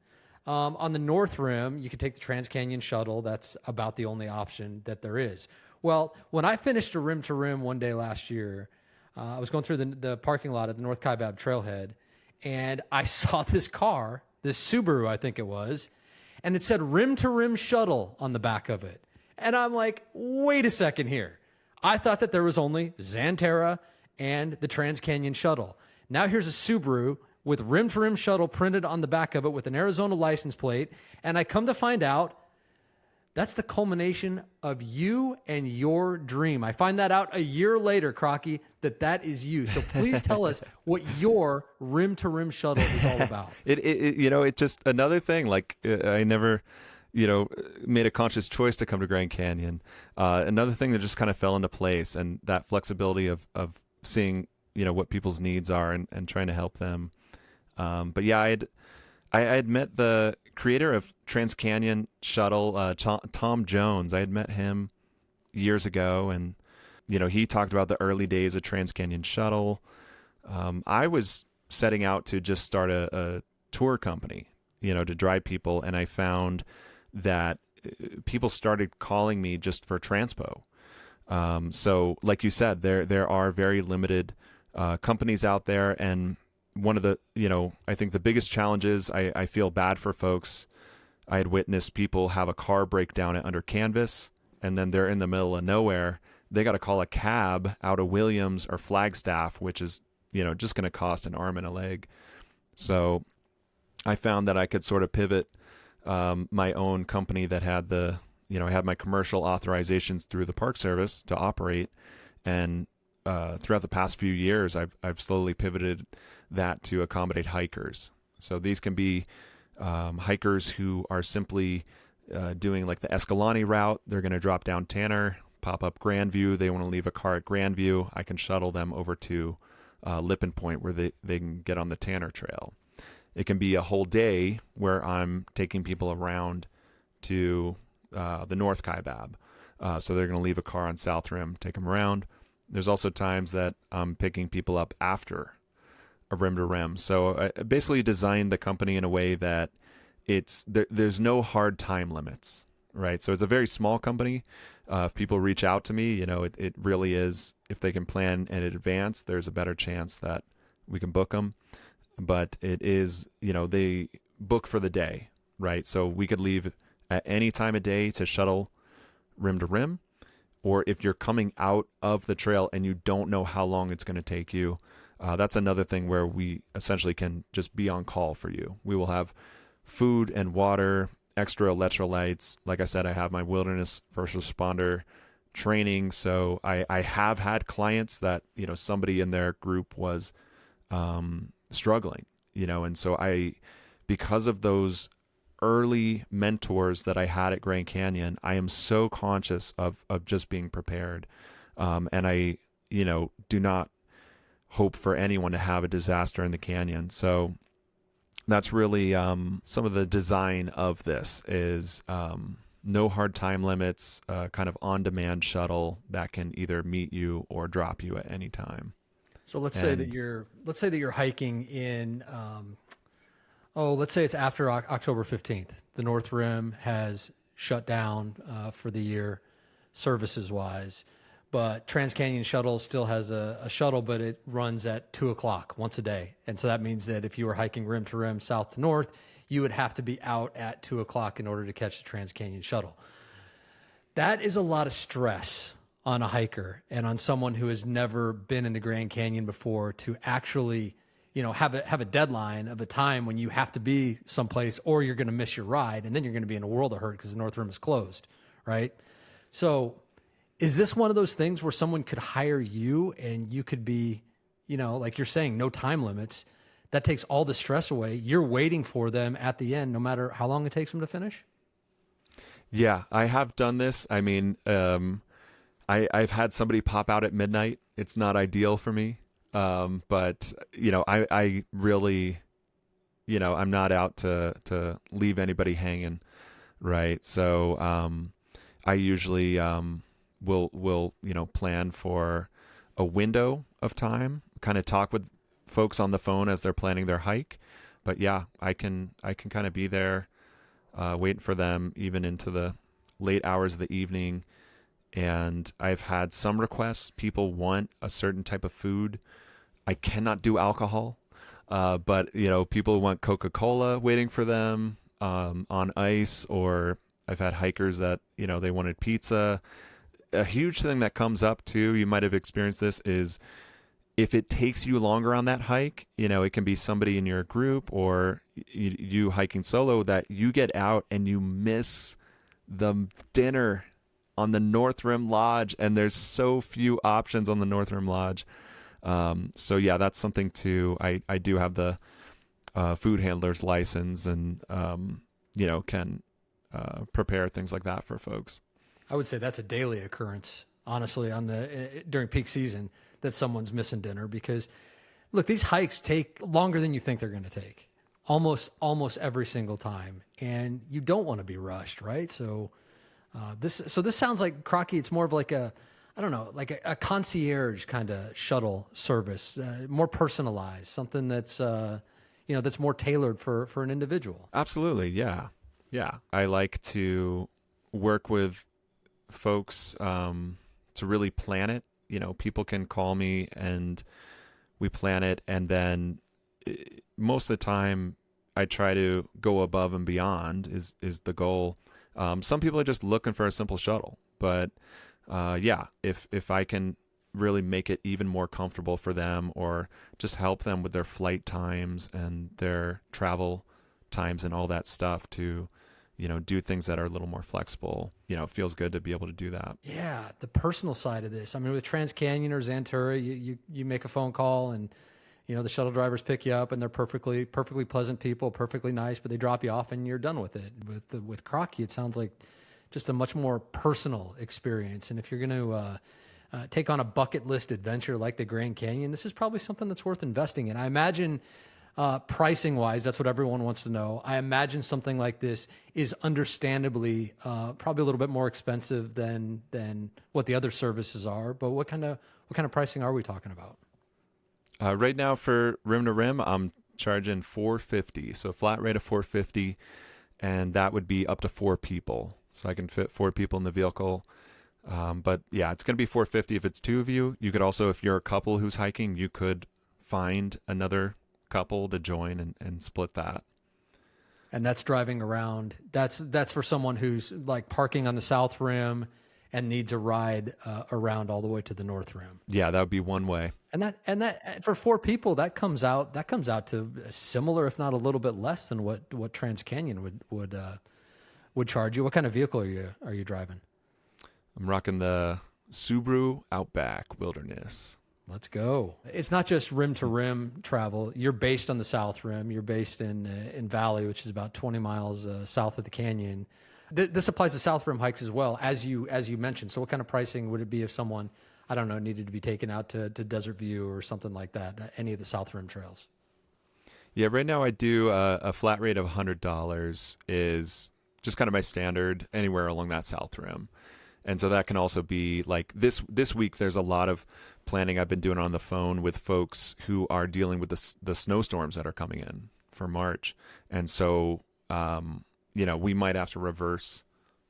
On the North Rim, you could take the Trans-Canyon shuttle. That's about the only option that there is. Well, when I finished a rim to rim one day last year, I was going through the parking lot at the North Kaibab Trailhead, and I saw this car this Subaru, I think it was, and it said rim to rim shuttle on the back of it. And I'm like, wait a second here. I thought that there was only Xanterra and the Trans-Canyon shuttle. Now here's a Subaru with rim to rim shuttle printed on the back of it with an Arizona license plate. And I come to find out that's the culmination of you and your dream. I find that out a year later, Krocky, that is you. So please tell us what your rim to rim shuttle is all about. It's just another thing. Like I never, made a conscious choice to come to Grand Canyon. Another thing that just kind of fell into place, and that flexibility of seeing, what people's needs are and trying to help them. But yeah, I had met the creator of Trans-Canyon shuttle, Tom Jones. I had met him years ago, and he talked about the early days of Trans-Canyon shuttle. I was setting out to just start a tour company, to drive people, and I found that people started calling me just for transpo. So like you said, there are very limited companies out there, and one of the, I think the biggest challenges, I feel bad for folks. I had witnessed people have a car break down at under canvas, and then they're in the middle of nowhere. They got to call a cab out of Williams or Flagstaff, which is, just going to cost an arm and a leg. So I found that I could sort of pivot my own company that had I had my commercial authorizations through the Park Service to operate. And throughout the past few years, I've slowly pivoted that to accommodate hikers. So these can be hikers who are simply doing like the Escalante route. They're going to drop down Tanner, pop up Grandview. They want to leave a car at Grandview. I can shuttle them over to Lippin Point where they can get on the Tanner Trail. It can be a whole day where I'm taking people around to the North Kaibab. So they're going to leave a car on South Rim, take them around. There's also times that I'm picking people up after a rim to rim. So I basically designed the company in a way that there's no hard time limits, right? So it's a very small company. If people reach out to me, it really is, if they can plan in advance, there's a better chance that we can book them. But it is, they book for the day, right? So we could leave at any time of day to shuttle rim to rim. Or if you're coming out of the trail and you don't know how long it's going to take you, that's another thing where we essentially can just be on call for you. We will have food and water, extra electrolytes. Like I said, I have my wilderness first responder training. So I have had clients that, somebody in their group was struggling, and so because of those early mentors that I had at Grand Canyon, I am so conscious of just being prepared. And I, do not hope for anyone to have a disaster in the canyon. So that's really some of the design of this is no hard time limits, kind of on-demand shuttle that can either meet you or drop you at any time. So let's say that you're hiking in, let's say it's after October 15th. The North Rim has shut down for the year, services wise, but Trans-Canyon Shuttle still has a shuttle, but it runs at 2:00 once a day. And so that means that if you were hiking rim to rim, south to north, you would have to be out at 2:00 in order to catch the Trans-Canyon Shuttle. That is a lot of stress on a hiker and on someone who has never been in the Grand Canyon before to actually, have a deadline of a time when you have to be someplace or you're going to miss your ride, and then you're going to be in a world of hurt because the North Rim is closed, right? So is this one of those things where someone could hire you and you could be, like you're saying, no time limits? That takes all the stress away. You're waiting for them at the end, no matter how long it takes them to finish? Yeah, I have done this. I mean, I've had somebody pop out at midnight. It's not ideal for me. But I really, I'm not out to leave anybody hanging. Right. So, I usually, will plan for a window of time, kind of talk with folks on the phone as they're planning their hike. But yeah, I can kind of be there, waiting for them even into the late hours of the evening. And I've had some requests. People want a certain type of food. I cannot do alcohol. But, people want Coca-Cola waiting for them on ice, or I've had hikers that, they wanted pizza. A huge thing that comes up too, you might have experienced this, is if it takes you longer on that hike, it can be somebody in your group or you hiking solo, that you get out and you miss the dinner on the North Rim Lodge, and there's so few options on the North Rim Lodge. So yeah, that's something too. I do have the food handler's license, and can prepare things like that for folks. I would say that's a daily occurrence, honestly, during peak season, that someone's missing dinner, because look, these hikes take longer than you think they're going to take, almost every single time, and you don't want to be rushed, right? So this sounds like, Krocky, it's more of like a concierge kind of shuttle service, more personalized, something that's that's more tailored for an individual. Absolutely, yeah. I like to work with folks to really plan it. People can call me and we plan it, and then most of the time I try to go above and beyond is the goal. Some people are just looking for a simple shuttle, but if I can really make it even more comfortable for them, or just help them with their flight times and their travel times and all that stuff to do things that are a little more flexible. It feels good to be able to do that. Yeah, the personal side of this. I mean, with TransCanyon or Xantura, you make a phone call, and the shuttle drivers pick you up, and they're perfectly pleasant people, perfectly nice, but they drop you off and you're done with it. With Krocky, it sounds like just a much more personal experience. And if you're going to take on a bucket list adventure like the Grand Canyon, this is probably something that's worth investing in. I imagine, pricing wise, that's what everyone wants to know. I imagine something like this is understandably probably a little bit more expensive than what the other services are. But what kind of pricing are we talking about? Right now for rim to rim, I'm charging $450, so flat rate of $450, and that would be up to 4 people. So I can fit 4 people in the vehicle. But yeah, it's going to be $450 if it's 2 of you. You could also, if you're a couple who's hiking, you could find another couple to join and split that. And that's driving around. That's for someone who's like parking on the South Rim and needs a ride around all the way to the North Rim. Yeah, that would be one way. And that for 4 people, that comes out to similar, if not a little bit less than what TransCanyon would charge you. What kind of vehicle are you driving? I'm rocking the Subaru Outback Wilderness. Let's go. It's not just rim to rim travel. You're based on the South Rim. You're based in Valley, which is about 20 miles south of the canyon. This applies to South Rim hikes as well, as you mentioned. So what kind of pricing would it be if someone, I don't know, needed to be taken out to Desert View or something like that, any of the South Rim trails? Yeah, right now I do a flat rate of $100 is just kind of my standard anywhere along that South Rim. And so that can also be like this week, there's a lot of planning I've been doing on the phone with folks who are dealing with the snowstorms that are coming in for March. And so, we might have to reverse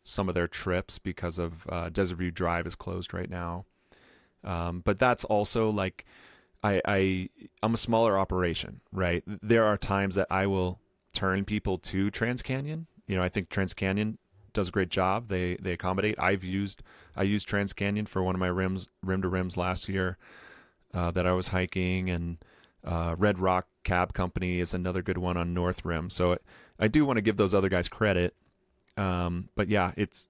some of their trips because of Desert View Drive is closed right now. But that's also like, I'm a smaller operation, right? There are times that I will turn people to TransCanyon. I think TransCanyon does a great job. They accommodate. I used TransCanyon for one of my rim to rims last year that I was hiking, and Red Rock Cab Company is another good one on North Rim. So I do want to give those other guys credit. But yeah, it's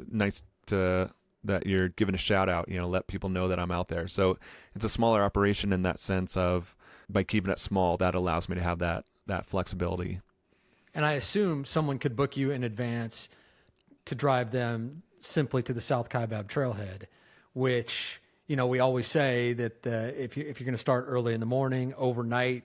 nice that you're giving a shout out. Let people know that I'm out there. So it's a smaller operation in that sense of, by keeping it small, that allows me to have that flexibility. And I assume someone could book you in advance to drive them simply to the South Kaibab Trailhead, which, we always say that if you're going to start early in the morning, overnight,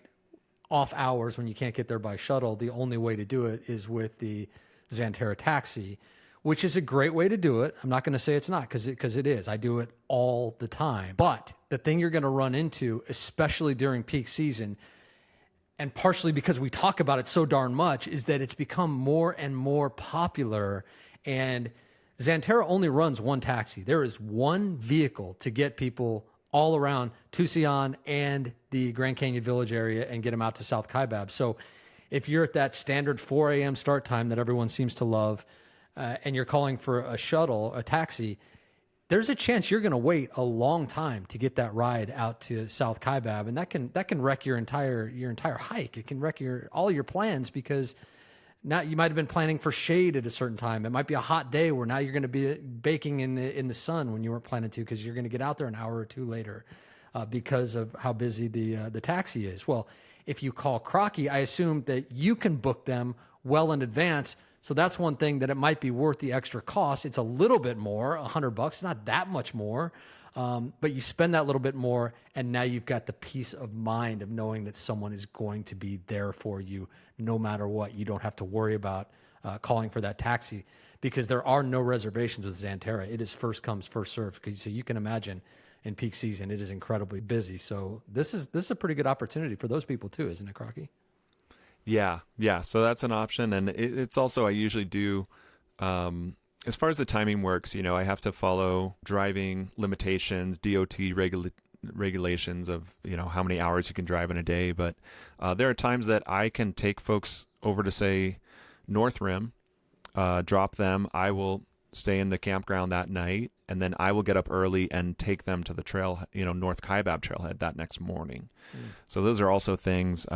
off hours when you can't get there by shuttle, the only way to do it is with the Xantura taxi, which is a great way to do it. I'm not going to say it's not, because it is. I do it all the time. But the thing you're going to run into, especially during peak season, and partially because we talk about it so darn much, is that it's become more and more popular, and Xantura only runs one taxi. There is one vehicle to get people all around Tucson and the Grand Canyon Village area and get them out to South Kaibab. So if you're at that standard 4 a.m. start time that everyone seems to love, and you're calling for a shuttle, a taxi, there's a chance you're going to wait a long time to get that ride out to South Kaibab, and that can wreck your entire hike. It can wreck all your plans, because now you might have been planning for shade at a certain time. It might be a hot day where now you're going to be baking in the sun when you weren't planning to, because you're going to get out there an hour or two later because of how busy the taxi is. Well, if you call Krocky, I assume that you can book them well in advance. So that's one thing that it might be worth the extra cost. It's a little bit more, $100, not that much more, but you spend that little bit more, and now you've got the peace of mind of knowing that someone is going to be there for you no matter what. You don't have to worry about calling for that taxi, because there are no reservations with Xanterra. It is first comes, first served. So you can imagine in peak season, it is incredibly busy. So this is a pretty good opportunity for those people too, isn't it, Krocky? Yeah. So that's an option. And it's also, I usually do, as far as the timing works, I have to follow driving limitations, DOT regulations of, how many hours you can drive in a day. But there are times that I can take folks over to, say, North Rim, drop them. I will stay in the campground that night, and then I will get up early and take them to the trail, North Kaibab trailhead that next morning. So those are also things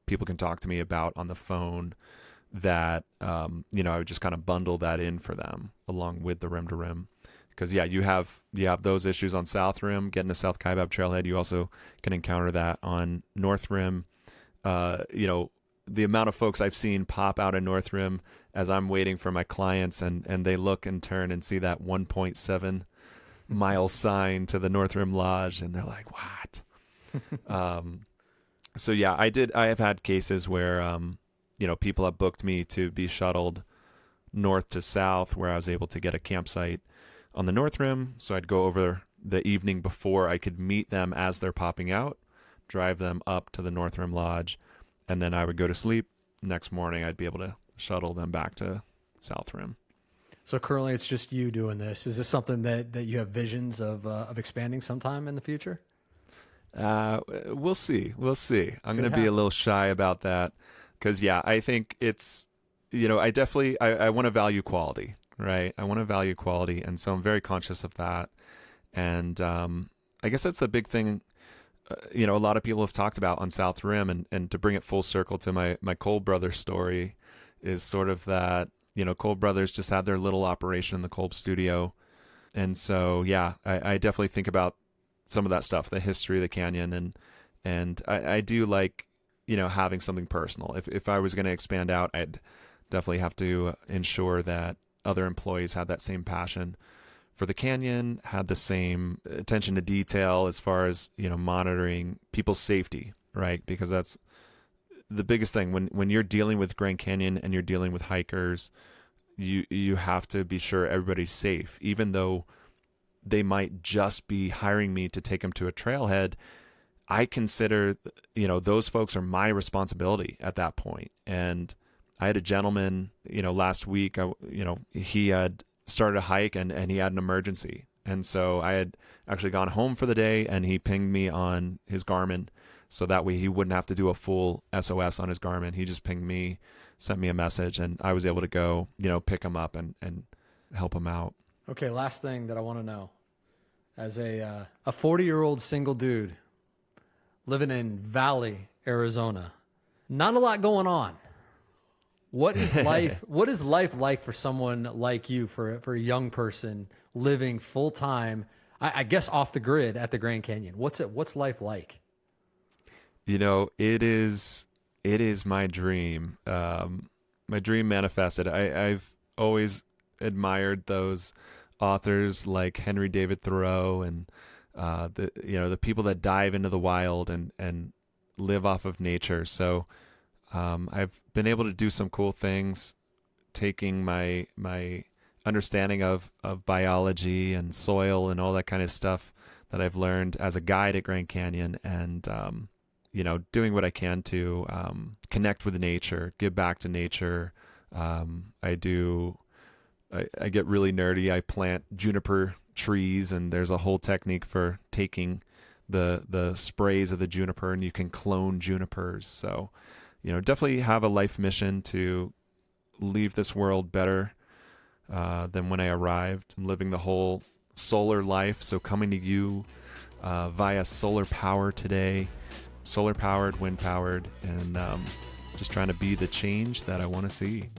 people can talk to me about on the phone that, I would just kind of bundle that in for them along with the rim to rim. Because, you have those issues on South Rim, getting to South Kaibab trailhead. You also can encounter that on North Rim. The amount of folks I've seen pop out of North Rim as I'm waiting for my clients, and they look and turn and see that 1.7 mile sign to the North Rim Lodge, and they're like, what? So I have had cases where, people have booked me to be shuttled north to south, where I was able to get a campsite on the North Rim. So I'd go over the evening before. I could meet them as they're popping out, drive them up to the North Rim Lodge, and then I would go to sleep. Next morning, I'd be able to shuttle them back to South Rim. So currently it's just you doing this. Is this something that you have visions of expanding sometime in the future? We'll see. I'm going to be a little shy about that because, I think it's, I want to value quality, right? I want to value quality. And so I'm very conscious of that. And I guess that's a big thing, a lot of people have talked about on South Rim, and to bring it full circle to my Cole Brothers story is sort of that, Cole Brothers just had their little operation in the Kolb studio. And so, I definitely think about some of that stuff, the history of the canyon, and I do like, having something personal. If I was going to expand out, I'd definitely have to ensure that other employees had that same passion for the canyon, had the same attention to detail as far as, monitoring people's safety, right? Because that's the biggest thing when you're dealing with Grand Canyon and you're dealing with hikers, you have to be sure everybody's safe, even though they might just be hiring me to take them to a trailhead. I consider, those folks are my responsibility at that point. And I had a gentleman, last week, he had started a hike and he had an emergency. And so I had actually gone home for the day, and he pinged me on his Garmin. So that way he wouldn't have to do a full SOS on his Garmin. He just pinged me, sent me a message, and I was able to go, pick him up and help him out. Okay, last thing that I want to know. As a 40-year-old single dude living in Valley, Arizona, not a lot going on. What is life? What is life like for someone like you, for a young person living full time? I guess off the grid at the Grand Canyon. What's life like? It is my dream. My dream manifested. I've always admired those authors like Henry David Thoreau and the people that dive into the wild and live off of nature. So I've been able to do some cool things, taking my understanding of biology and soil and all that kind of stuff that I've learned as a guide at Grand Canyon, and doing what I can to connect with nature, give back to nature. I do I get really nerdy. I plant juniper trees, and there's a whole technique for taking the sprays of the juniper, and you can clone junipers. So, definitely have a life mission to leave this world better than when I arrived. I'm living the whole solar life, so coming to you via solar power today, solar powered, wind powered, and just trying to be the change that I want to see.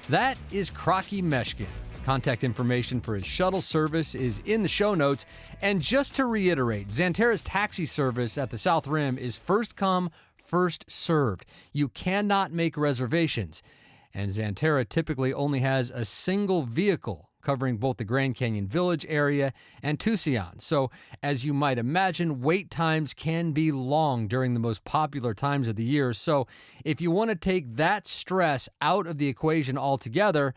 That is Krocky Meshkin. Contact information for his shuttle service is in the show notes. And just to reiterate, Xanterra's taxi service at the South Rim is first come, first served. You cannot make reservations. And Xanterra typically only has a single vehicle covering both the Grand Canyon Village area and Tucson. So, as you might imagine, wait times can be long during the most popular times of the year. So, if you want to take that stress out of the equation altogether,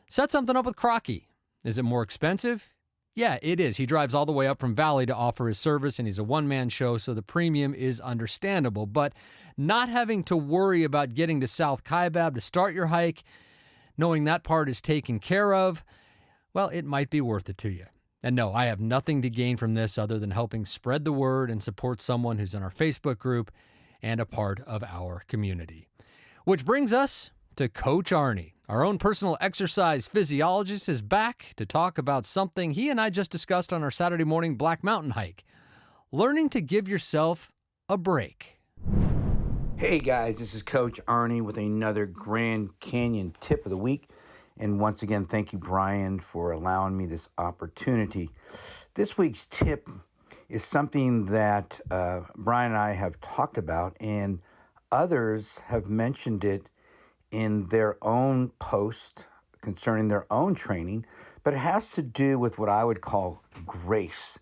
set something up with Krocky. Is it more expensive? Yeah, it is. He drives all the way up from Valley to offer his service, and he's a one-man show, so the premium is understandable. But not having to worry about getting to South Kaibab to start your hike, knowing that part is taken care of, well, it might be worth it to you. And no, I have nothing to gain from this other than helping spread the word and support someone who's in our Facebook group and a part of our community. Which brings us to Coach Arnie. Our own personal exercise physiologist is back to talk about something he and I just discussed on our Saturday morning Black Mountain hike: learning to give yourself a break. Hey guys, this is Coach Arnie with another Grand Canyon tip of the week. And once again, thank you, Brian, for allowing me this opportunity. This week's tip is something that Brian and I have talked about, and others have mentioned it in their own post concerning their own training, but it has to do with what I would call grace,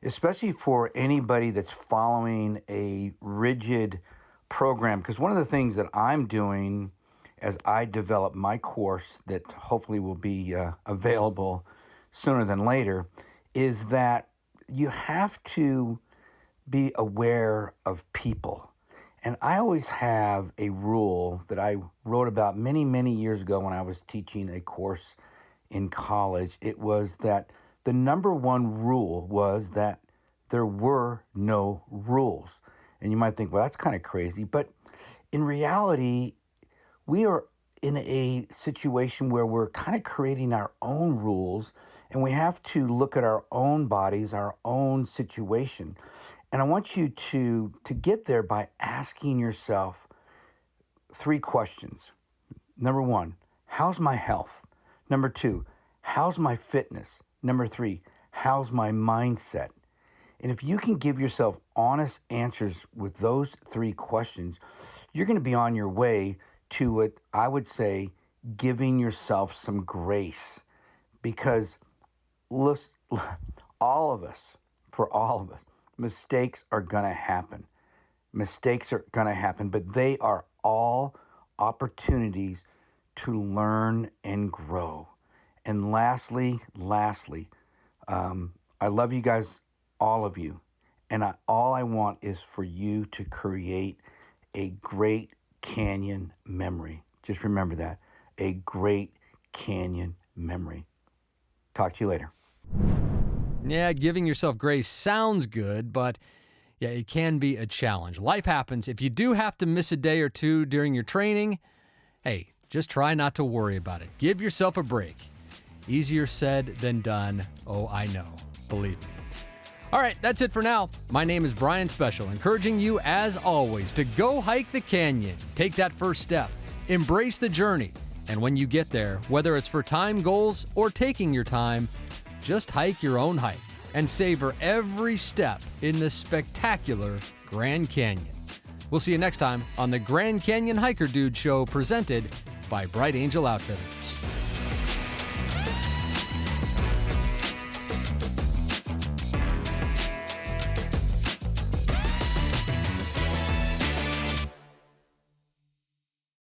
especially for anybody that's following a rigid program. Because one of the things that I'm doing as I develop my course that hopefully will be available sooner than later is that you have to be aware of people. And I always have a rule that I wrote about many, many years ago when I was teaching a course in college. It was that the number one rule was that there were no rules. And you might think, well, that's kind of crazy. But in reality, we are in a situation where we're kind of creating our own rules, and we have to look at our own bodies, our own situation. And I want you to get there by asking yourself 3 questions. Number 1, how's my health? Number 2, how's my fitness? Number 3, how's my mindset? And if you can give yourself honest answers with those 3 questions, you're going to be on your way to what I would say giving yourself some grace. Because all of us, mistakes are going to happen. Mistakes are going to happen, but they are all opportunities to learn and grow. And lastly, I love you guys, all of you. And all I want is for you to create a great canyon memory. Just remember that. A great canyon memory. Talk to you later. Yeah, giving yourself grace sounds good, but yeah, it can be a challenge. Life happens. If you do have to miss a day or two during your training, hey, just try not to worry about it. Give yourself a break. Easier said than done. Oh, I know. Believe me. All right, that's it for now. My name is Brian Special, encouraging you, as always, to go hike the canyon. Take that first step. Embrace the journey. And when you get there, whether it's for time goals or taking your time, just hike your own hike and savor every step in the spectacular Grand Canyon. We'll see you next time on the Grand Canyon Hiker Dude Show, presented by Bright Angel Outfitters.